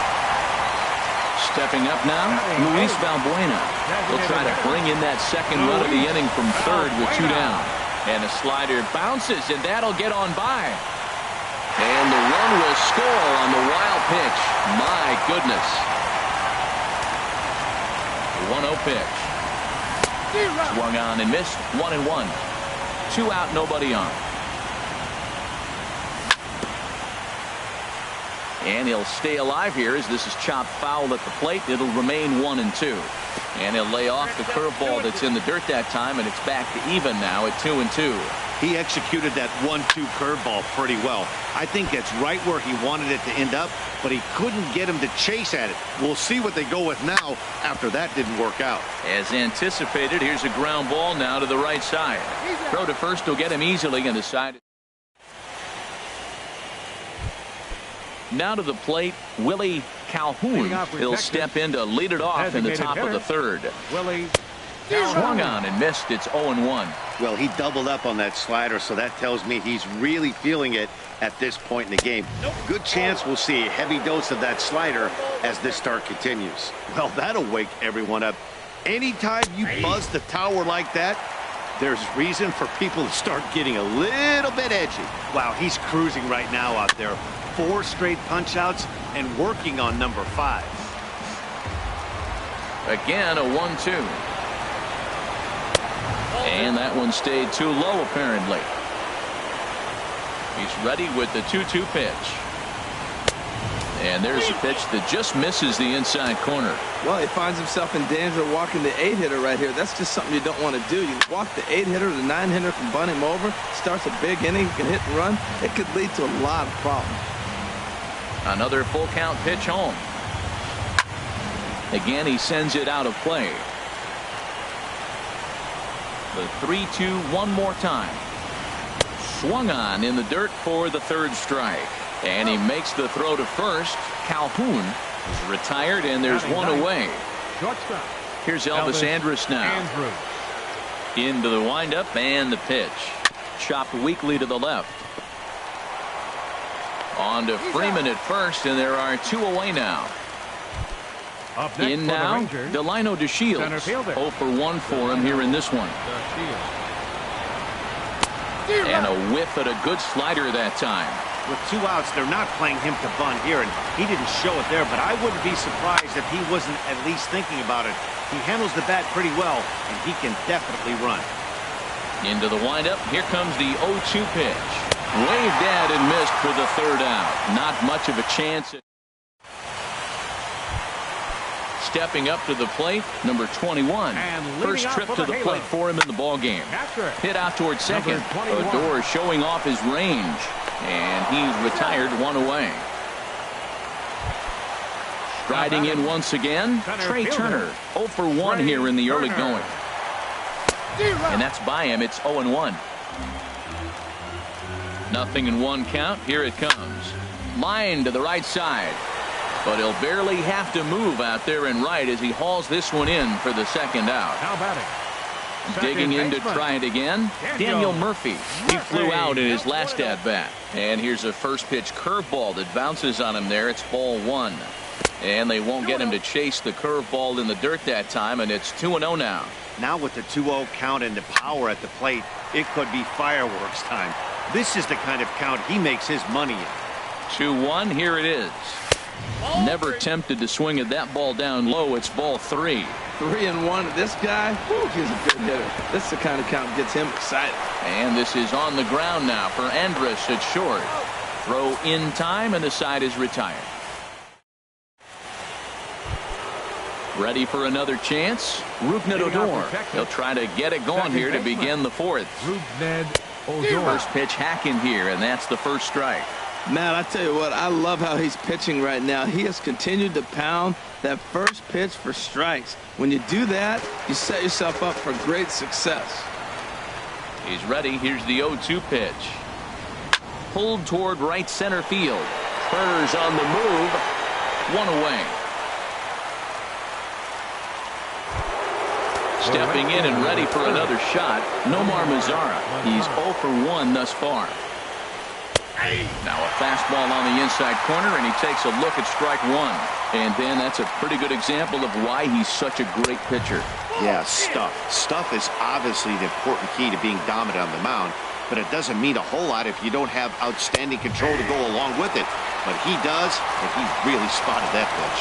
Stepping up now, Luis Valbuena. He'll try to bring in that second run of the inning from third with 2 down. And a slider bounces, and that'll get on by. And the run will score on the wild pitch. My goodness. 1-0 pitch. Swung on and missed. 1-1. 2 out, nobody on. And he'll stay alive here as this is chopped foul at the plate. It'll remain 1-2. And he'll lay off the curveball that's in the dirt that time, and it's back to even now at 2-2. He executed that 1-2 curveball pretty well. I think it's right where he wanted it to end up, but he couldn't get him to chase at it. We'll see what they go with now after that didn't work out. As anticipated, here's a ground ball now to the right side. Throw to first will get him easily on the side. Now to the plate, Willie Calhoun. He'll step in to lead it off in the top of the third. Willie Swung on and missed. It's 0-1. Well, he doubled up on that slider, so that tells me he's really feeling it at this point in the game. Good chance we'll see a heavy dose of that slider as this start continues. Well, that'll wake everyone up. Anytime you buzz the tower like that, there's reason for people to start getting a little bit edgy. Wow, he's cruising right now out there. 4 straight punch-outs and working on number 5. Again, a 1-2. And that one stayed too low, apparently. He's ready with the 2-2 pitch. And there's a pitch that just misses the inside corner. Well, he finds himself in danger of walking the 8-hitter right here. That's just something you don't want to do. You walk the 8-hitter, the 9-hitter can bunt him over, starts a big inning, can hit and run. It could lead to a lot of problems. Another full count pitch home. Again, he sends it out of play. The 3-2 one more time. Swung on in the dirt for the third strike. And he makes the throw to first. Calhoun is retired, and there's one away. Shortstop. Here's Elvis Andrus now. Andrews. Into the windup and the pitch. Chopped weakly to the left. On to Freeman at first, and there are two away now. Up next In for now, the Rangers, Delino DeShields. center fielder. 0 for 1 for him here in this one. And a whiff at a good slider that time. With 2 outs, they're not playing him to bunt here, and he didn't show it there, but I wouldn't be surprised if he wasn't at least thinking about it. He handles the bat pretty well, and he can definitely run. Into the windup. Here comes the 0-2 pitch. Waved at and missed for the third out. Not much of a chance. Stepping up to the plate, number 21. First trip to the plate for him in the ball game. Hit out towards second. Odor showing off his range, and he's retired, one away. Striding in once again, Trey Turner. 0 for 1 here in the early going. And that's by him. It's 0-1. Nothing in one count. Here it comes. Line to the right side. But he'll barely have to move out there and right as he hauls this one in for the second out. Now batting. Digging in to try it again. Daniel Murphy. He flew out in his last at-bat. And here's a first pitch curveball that bounces on him there. It's ball 1. And they won't get him to chase the curveball in the dirt that time, and it's 2-0 now. Now with the 2-0 count and the power at the plate, it could be fireworks time. This is the kind of count he makes his money in. 2-1, here it is. Never tempted to swing at that ball down low. It's ball 3. 3-1. This guy, whew, he's a good hitter. This is the kind of count that gets him excited. And this is on the ground now for Andrus at short. Throw in time, and the side is retired. Ready for another chance. Rougned Odor. He'll try to get it going here to begin the fourth. Rougned Odor. First pitch hacking here, and that's the first strike. Man, I tell you what, I love how he's pitching right now. He has continued to pound that first pitch for strikes. When you do that, you set yourself up for great success. He's ready. Here's the 0-2 pitch. Pulled toward right center field. Spurs on the move. One away. Stepping in and ready for another shot, Nomar Mazara. He's 0 for 1 thus far. Now a fastball on the inside corner, and he takes a look at strike 1. And then that's a pretty good example of why he's such a great pitcher. Yeah, stuff. Stuff is obviously the important key to being dominant on the mound, but it doesn't mean a whole lot if you don't have outstanding control to go along with it. But he does, and he really spotted that pitch.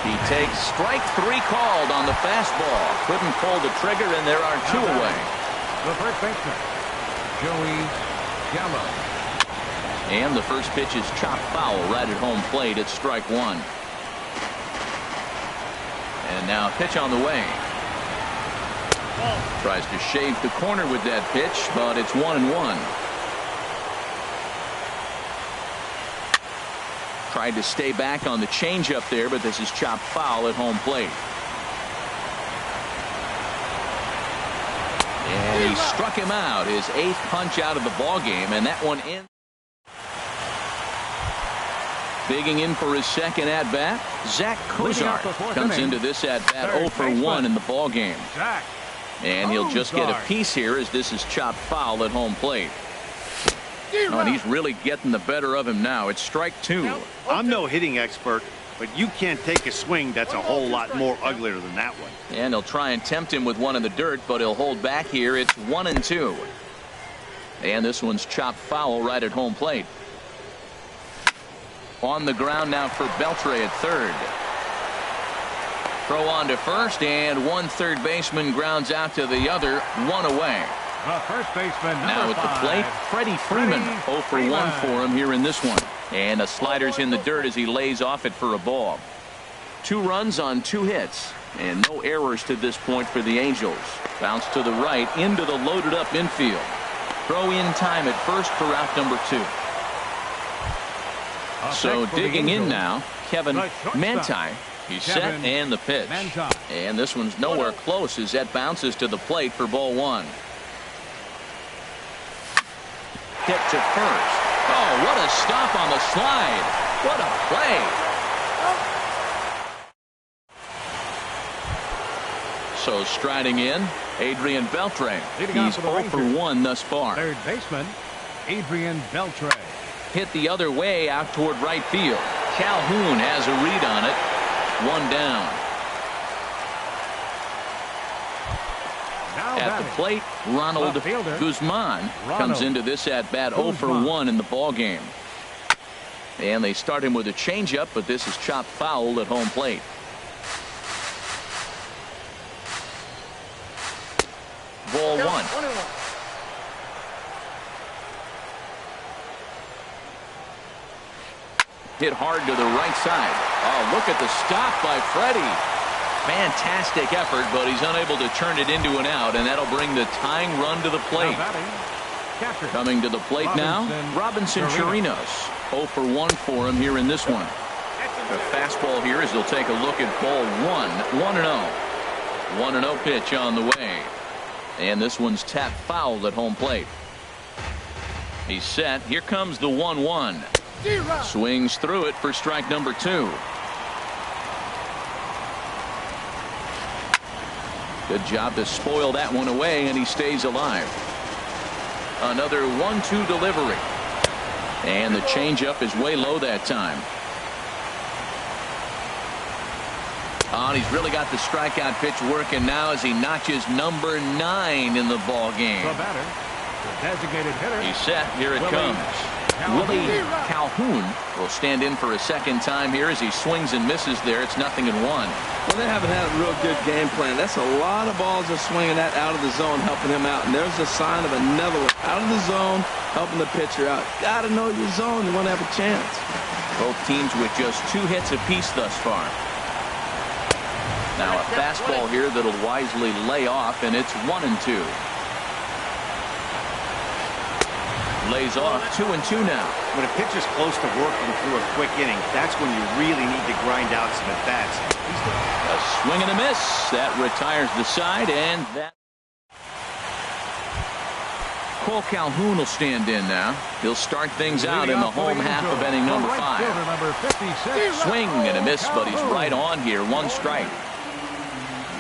He takes strike 3 called on the fastball. Couldn't pull the trigger, and there are 2 away. The first baseman, Joey Gallo. And the first pitch is chopped foul right at home plate. It's strike 1. And now a pitch on the way. Tries to shave the corner with that pitch, but it's 1-1. Tried to stay back on the changeup there, but this is chopped foul at home plate. And he struck him out, his 8th punch out of the ball game, and that one in. Digging in for his second at bat, Zach Kozar comes into this at bat 0 for 1 in the ball game. And he'll just get a piece here as this is chopped foul at home plate. Oh, and he's really getting the better of him now. It's strike 2. I'm no hitting expert, but you can't take a swing that's a whole lot more uglier than that one. And he'll try and tempt him with one in the dirt, but he'll hold back here. It's 1-2. And this one's chopped foul right at home plate. On the ground now for Beltre at third. Throw on to first, and one third baseman grounds out to the other. 1 away. The first baseman, now at the plate, Freddie Freeman. 0 for 1 for him here in this one. And a slider's in the dirt as he lays off it for a ball. 2 runs on 2 hits. And no errors to this point for the Angels. Bounce to the right into the loaded up infield. Throw in time at first for out number 2. So digging in now, Kevin Manti. He's set and the pitch. And this one's nowhere close as that bounces to the plate for ball one. Hit to first. Oh, what a stop on the slide. What a play. So striding in, Adrian Beltre. He's 0 for 1 thus far. Third baseman, Adrian Beltre. Hit the other way out toward right field. Calhoun has a read on it. One down. At the plate, Ronald Guzman comes into this at bat 0 for 1 in the ball game. And they start him with a changeup, but this is chopped foul at home plate. Ball one. Hit hard to the right side. Oh, look at the stop by Freddie. Fantastic effort, but he's unable to turn it into an out, and that'll bring the tying run to the plate. Coming to the plate now, Robinson Chirinos. 0 for 1 for him here in this one. The fastball here as they'll take a look at ball one. 1-0. 1-0 pitch on the way. And this one's tapped foul at home plate. He's set. Here comes the 1-1. Swings through it for strike number 2. Good job to spoil that one away, and he stays alive. Another 1-2 delivery. And the changeup is way low that time. Oh, and he's really got the strikeout pitch working now as he notches number 9 in the ball game. The batter, the designated hitter. He's set. Here it comes. Willie Calhoun will stand in for a second time here as he swings and misses there. It's 0-1. Well, they haven't had a real good game plan. That's a lot of balls they're swinging at out of the zone, helping him out. And there's a sign of another one out of the zone, helping the pitcher out. Got to know your zone. You want to have a chance. Both teams with just 2 hits apiece thus far. Now a fastball here that'll wisely lay off, and it's 1-2. Lays off 2-2 now. When a pitcher's close to working through a quick inning, that's when you really need to grind out some at-bats. A swing and a miss. That retires the side, and that. Cole Calhoun will stand in now. He'll start things out in the home half of inning number 5. Swing and a miss, but he's right on here. 1 strike.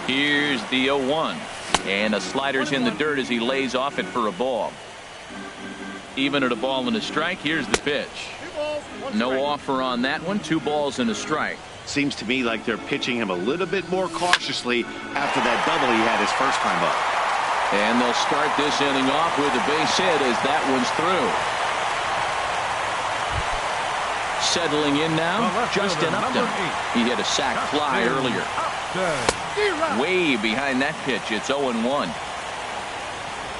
Here's the 0-1. And a slider's in the dirt as he lays off it for a ball. Even at a ball and a strike. Here's the pitch. No offer on that one. 2 balls and a strike. Seems to me like they're pitching him a little bit more cautiously after that double he had his first time up. And they'll start this inning off with a base hit as that one's through. Settling in now, Justin Upton. He hit a sac fly earlier. Way behind that pitch. It's 0-1.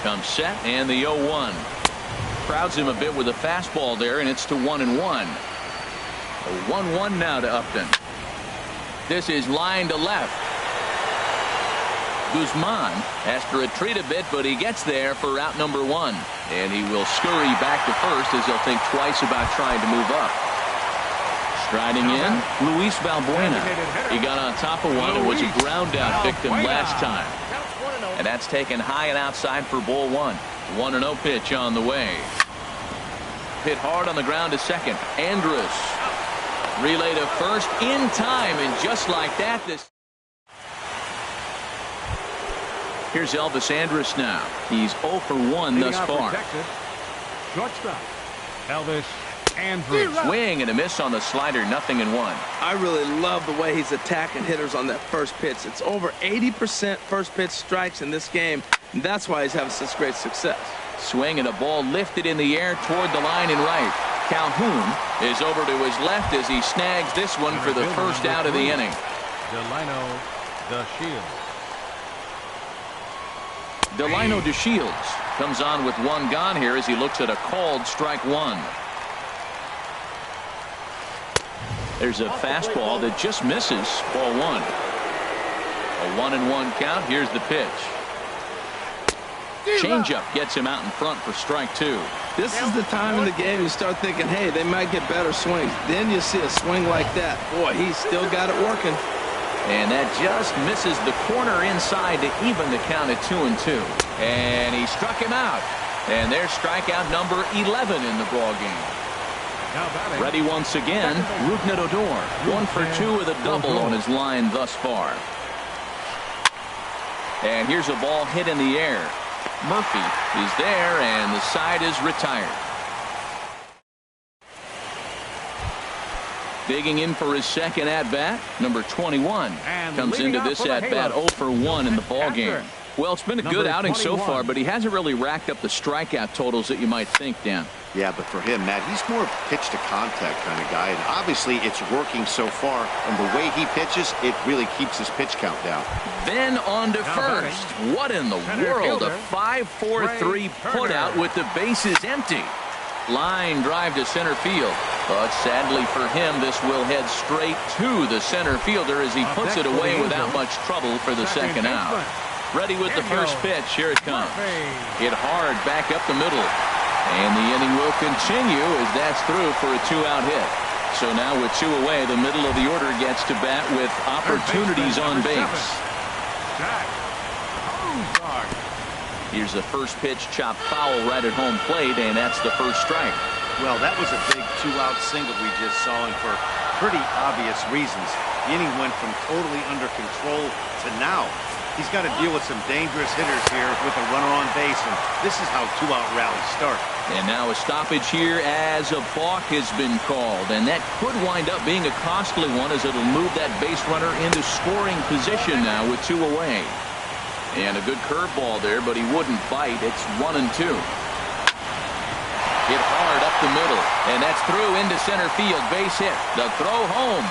Comes set and the 0-1. Crowds him a bit with a fastball there, and it's to 1-1. A 1-1 now to Upton. This is line to left. Guzman has to retreat a bit, but he gets there for out number 1. And he will scurry back to first as he'll think twice about trying to move up. Striding in, Luis Valbuena. He got on top of one and was a ground out victim last time. And that's taken high and outside for ball 1. 1-0 pitch on the way. Hit hard on the ground to second. Andrus. Relay to first in time, and just like that, this. Here's Elvis Andrus now. He's 0 for 1 thus far. Shortstop, Elvis Andrus. Swing and a miss on the slider. 0-1. I really love the way he's attacking hitters on that first pitch. It's over 80% first pitch strikes in this game. And that's why he's having such great success. Swing and a ball lifted in the air toward the line and right. Calhoun is over to his left as he snags this one for the first out of the inning. Delino DeShields comes on with 1 gone here as he looks at a called strike 1. There's a fastball that just misses ball 1. A 1-1 count. Here's the pitch. Changeup gets him out in front for strike 2. This is the time in the game you start thinking, hey, they might get better swings. Then you see a swing like that. Boy, he's still got it working. And that just misses the corner inside to even the count at 2-2. And he struck him out. And there's strikeout number 11 in the ball game. Ready once again, Rougned Odor. 1 for 2 with a double on his line thus far. And here's a ball hit in the air. Murphy is there, and the side is retired. Digging in for his second at-bat, number 21. Comes into this at-bat 0 for 1 in the ball game. Well, it's been a good outing so far, but he hasn't really racked up the strikeout totals that you might think, Dan. Yeah, but for him, Matt, he's more of a pitch-to-contact kind of guy, and obviously it's working so far, and the way he pitches, it really keeps his pitch count down. Then on to first. What in the world? A 5-4-3 putout with the bases empty. Line drive to center field. But sadly for him, this will head straight to the center fielder as he puts it away without much trouble for the second out. Ready with the first pitch. Here it comes. Hit hard back up the middle. And the inning will continue as that's through for a 2-out hit. So now with 2 away, the middle of the order gets to bat with opportunities on base. Here's the first pitch, chopped foul right at home plate, and that's the first strike. Well, that was a big 2-out single we just saw, and for pretty obvious reasons. The inning went from totally under control to now. He's got to deal with some dangerous hitters here with a runner on base, and this is how 2-out rallies start. And now a stoppage here as a balk has been called, and that could wind up being a costly one as it'll move that base runner into scoring position now with 2 away. And a good curveball there, but he wouldn't bite. It's 1-2. Hit hard up the middle, and that's through into center field. Base hit. The throw home.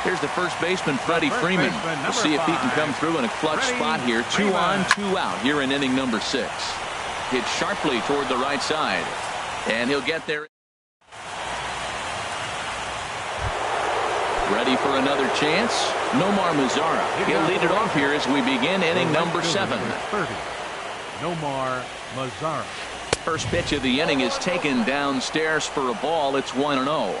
Here's the first baseman, Freddie Freeman. We'll see if he can come through in a clutch spot here. 2 on, 2 out here in inning number 6. Hit sharply toward the right side, and he'll get there. Ready for another chance. Nomar Mazara. He'll lead it off here as we begin inning number 7. 30. Nomar Mazara. First pitch of the inning is taken downstairs for a ball. It's 1-0.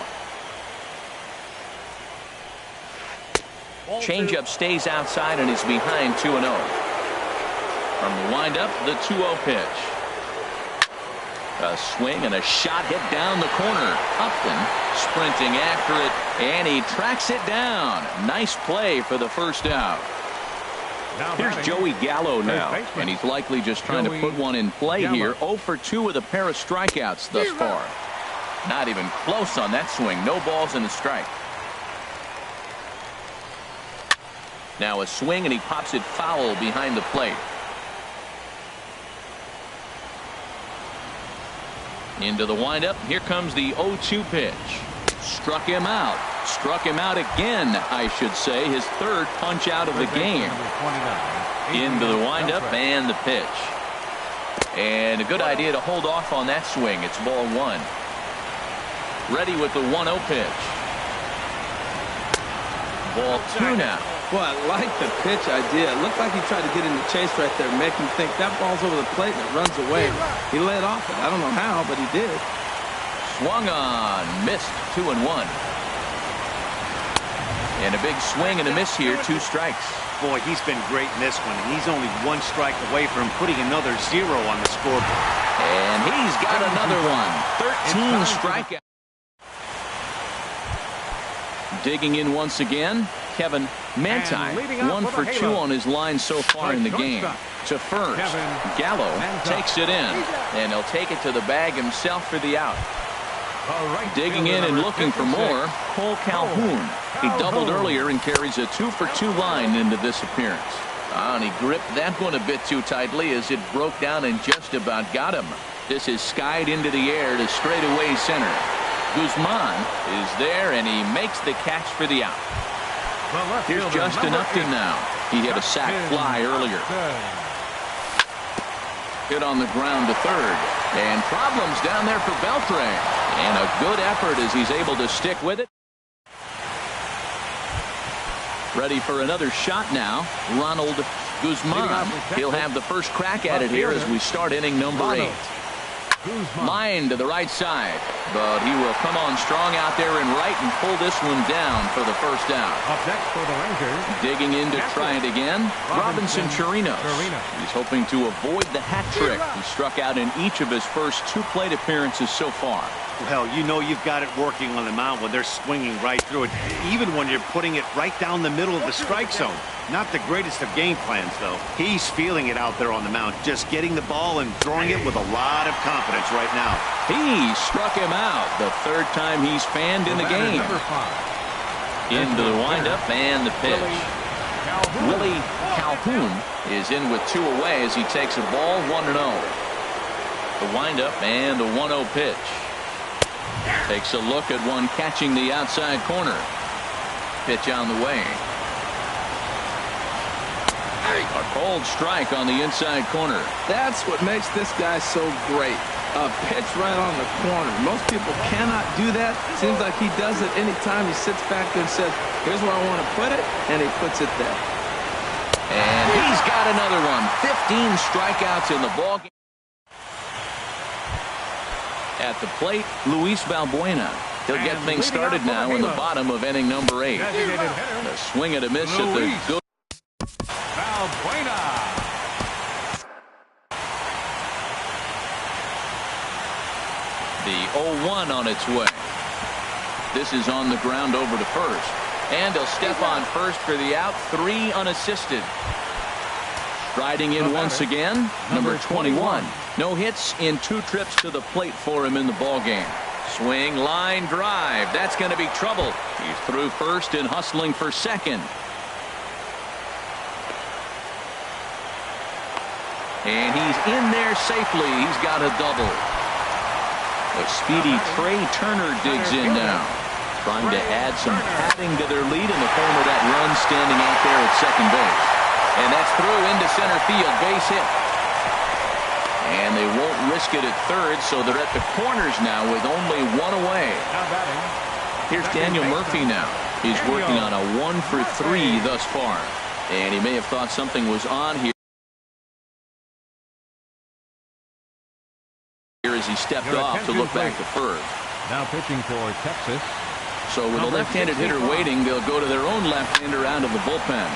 Changeup stays outside and is behind 2-0. From the windup, the 2-0 pitch. A swing and a shot hit down the corner. Upton sprinting after it, and he tracks it down. Nice play for the first out. Here's Joey Gallo now, and he's likely just trying to put one in play here. 0 for 2 with a pair of strikeouts thus far. Not even close on that swing. No balls and a strike. Now a swing, and he pops it foul behind the plate. Into the windup. Here comes the 0-2 pitch. Struck him out. Struck him out again, I should say. His third punch out of the game. Into the windup and the pitch. And a good idea to hold off on that swing. It's ball 1. Ready with the 1-0 pitch. Ball 2 now. Boy, I like the pitch idea. It looked like he tried to get in the chase right there, make him think that ball's over the plate and it runs away. He led off it. I don't know how, but he did. Swung on, missed. 2-1. And a big swing and a miss here. 2 strikes. Boy, he's been great in this one, and he's only 1 strike away from putting another 0 on the scoreboard. And he's got another one. 13 strikeouts. Digging in once again, Kevin Manti. 1 for 2 on his line so far in the game. To first, Gallo takes it in, and he'll take it to the bag himself for the out. Digging in and looking for more, Cole Calhoun. He doubled earlier and carries a 2 for 2 line into this appearance. And he gripped that one a bit too tightly as it broke down and just about got him. This is skied into the air to straightaway center. Guzman is there, and he makes the catch for the out. Here's Justin Upton now. He hit a sac fly earlier. Hit on the ground to third. And problems down there for Beltran. And a good effort as he's able to stick with it. Ready for another shot now. Ronald Guzman. He'll have the first crack at it here as we start inning number 8. Line to the right side, but he will come on strong out there in right and pull this one down for the first out. Up next for the Rangers. Digging in to try it again, Robinson Chirinos. He's hoping to avoid the hat trick. He struck out in each of his first 2 plate appearances so far. Well, you know you've got it working on the mound when they're swinging right through it, even when you're putting it right down the middle of the strike zone. Not the greatest of game plans, though. He's feeling it out there on the mound, just getting the ball and throwing it with a lot of confidence right now. He struck him out the 3rd time he's fanned in the game. Into the windup and the pitch. Willie Calhoun is in with 2 away as he takes a ball 1-0. The windup and the 1-0 pitch. Takes a look at one catching the outside corner. Pitch on the way. A cold strike on the inside corner. That's what makes this guy so great. A pitch right on the corner. Most people cannot do that. Seems like he does it anytime he sits back there and says, here's where I want to put it, and he puts it there. And he's got another one. 15 strikeouts in the ballgame. At the plate, Luis Valbuena. He'll get things started now in the bottom of inning number 8. A swing and a miss at the good. Valbuena. The 0-1 on its way. This is on the ground over to first. And he'll step on first for the out. 3 unassisted. Striding in once again, number 21. No hits in 2 trips to the plate for him in the ballgame. Swing, line, drive. That's going to be trouble. He's through first and hustling for second. And he's in there safely. He's got a double. A speedy Trey Turner digs in now, trying to add some padding to their lead in the form of that run standing out there at second base. And that's through into center field. Base hit. And they won't risk it at third, so they're at the corners now with only 1 away. Here's Daniel Murphy now. He's working on a 1 for 3 thus far. And he may have thought something was on here as he stepped off to look back to first. Now pitching for Texas. So with a left-handed hitter waiting, they'll go to their own left-hander out of the bullpen.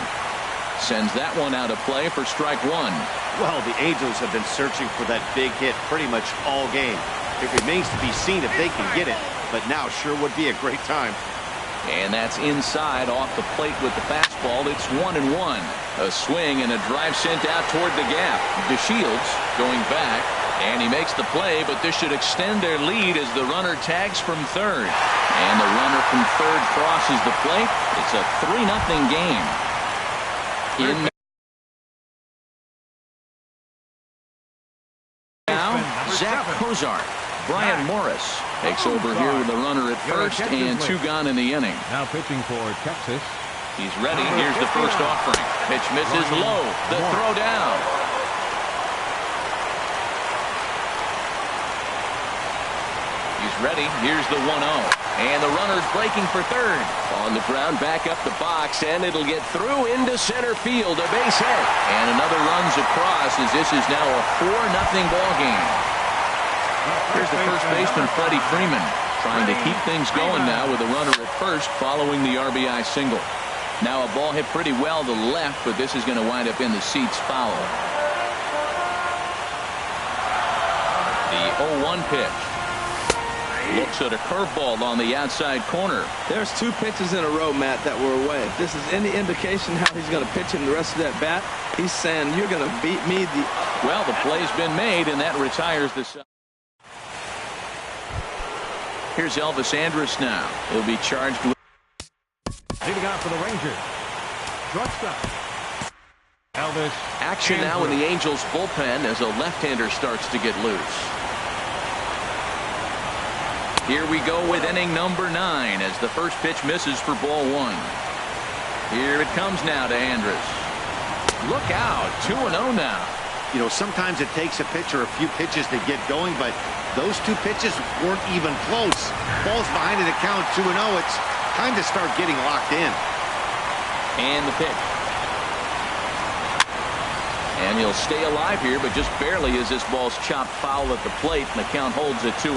Sends that one out of play for strike 1. Well, the Angels have been searching for that big hit pretty much all game. It remains to be seen if they can get it, but now sure would be a great time. And that's inside off the plate with the fastball. It's 1-1. A swing and a drive sent out toward the gap. DeShields going back, and he makes the play, but this should extend their lead as the runner tags from third. And the runner from third crosses the plate. It's a 3-0 game. Now, Zach Cozart. Brian Morris takes over here with a runner at first and 2 gone in the inning. Now pitching for Texas. He's ready. Here's the first offering. Pitch misses low. The throw down. He's ready. Here's the 1-0. And the runner's breaking for third. On the ground, back up the box, and it'll get through into center field. A base hit. And another runs across as this is now a 4-0 ball game. Here's the first baseman, Freddie Freeman, trying to keep things going now with a runner at first following the RBI single. Now a ball hit pretty well to the left, but this is going to wind up in the seats foul. The 0-1 pitch. Looks at a curveball on the outside corner. There's 2 pitches in a row, Matt, that were away. If this is any indication how he's going to pitch him the rest of that bat, he's saying you're going to beat me. Well, the play's been made, and that retires the side. Here's Elvis Andrus now. He'll be charged with Leading out for the Rangers. Shortstop. Elvis. Action now in the Angels bullpen as a left-hander starts to get loose. Here we go with inning number 9 as the first pitch misses for ball 1. Here it comes now to Andrus. Look out, 2-0 now. You know, sometimes it takes a pitcher a few pitches to get going, but those 2 pitches weren't even close. Ball's behind in the count, 2-0. It's time to start getting locked in. And the pitch. And he'll stay alive here, but just barely as this ball's chopped foul at the plate, and the count holds at 2-2.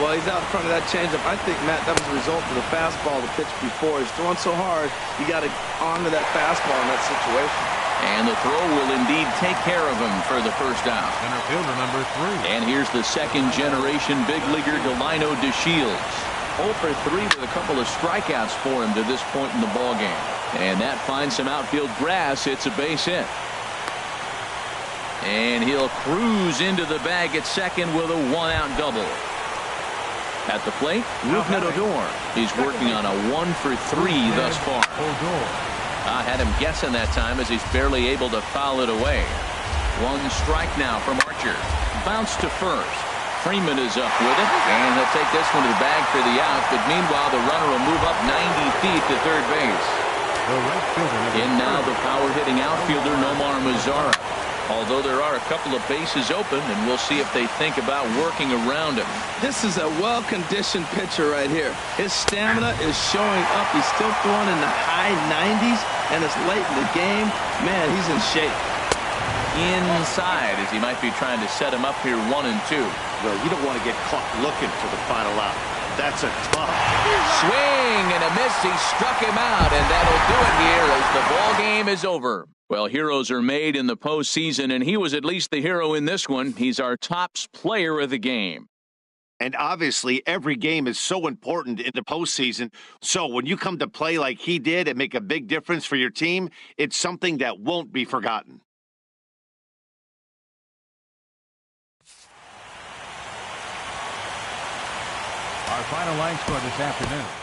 Well, he's out in front of that changeup. I think, Matt, that was a result of the fastball the pitch before. He's throwing so hard, you got to honor that fastball in that situation. And the throw will indeed take care of him for the first out. Center fielder number 3. And here's the second-generation big leaguer dhandy17's. 0 for 3 with a couple of strikeouts for him to this point in the ballgame. And that finds some outfield grass. It's a base hit. And he'll cruise into the bag at second with a 1-out double. At the plate, Odor. He's working on a 1 for 3 thus far. I had him guessing that time as he's barely able to foul it away. 1 strike now from Archer. Bounce to first. Freeman is up with it, and he'll take this one to the bag for the out. But meanwhile, the runner will move up 90 feet to third base. In now the power-hitting outfielder Nomar Mazara. Although there are a couple of bases open, and we'll see if they think about working around him. This is a well-conditioned pitcher right here. His stamina is showing up. He's still throwing in the high 90s, and it's late in the game. Man, he's in shape. Inside, as he might be trying to set him up here 1-2. Well, you don't want to get caught looking for the final out. That's a tough swing and a miss. He struck him out, and that'll do it here as the ball game is over. Well, heroes are made in the postseason, and he was at least the hero in this one. He's our top player of the game. And obviously, every game is so important in the postseason. So when you come to play like he did and make a big difference for your team, it's something that won't be forgotten. Our final line score this afternoon.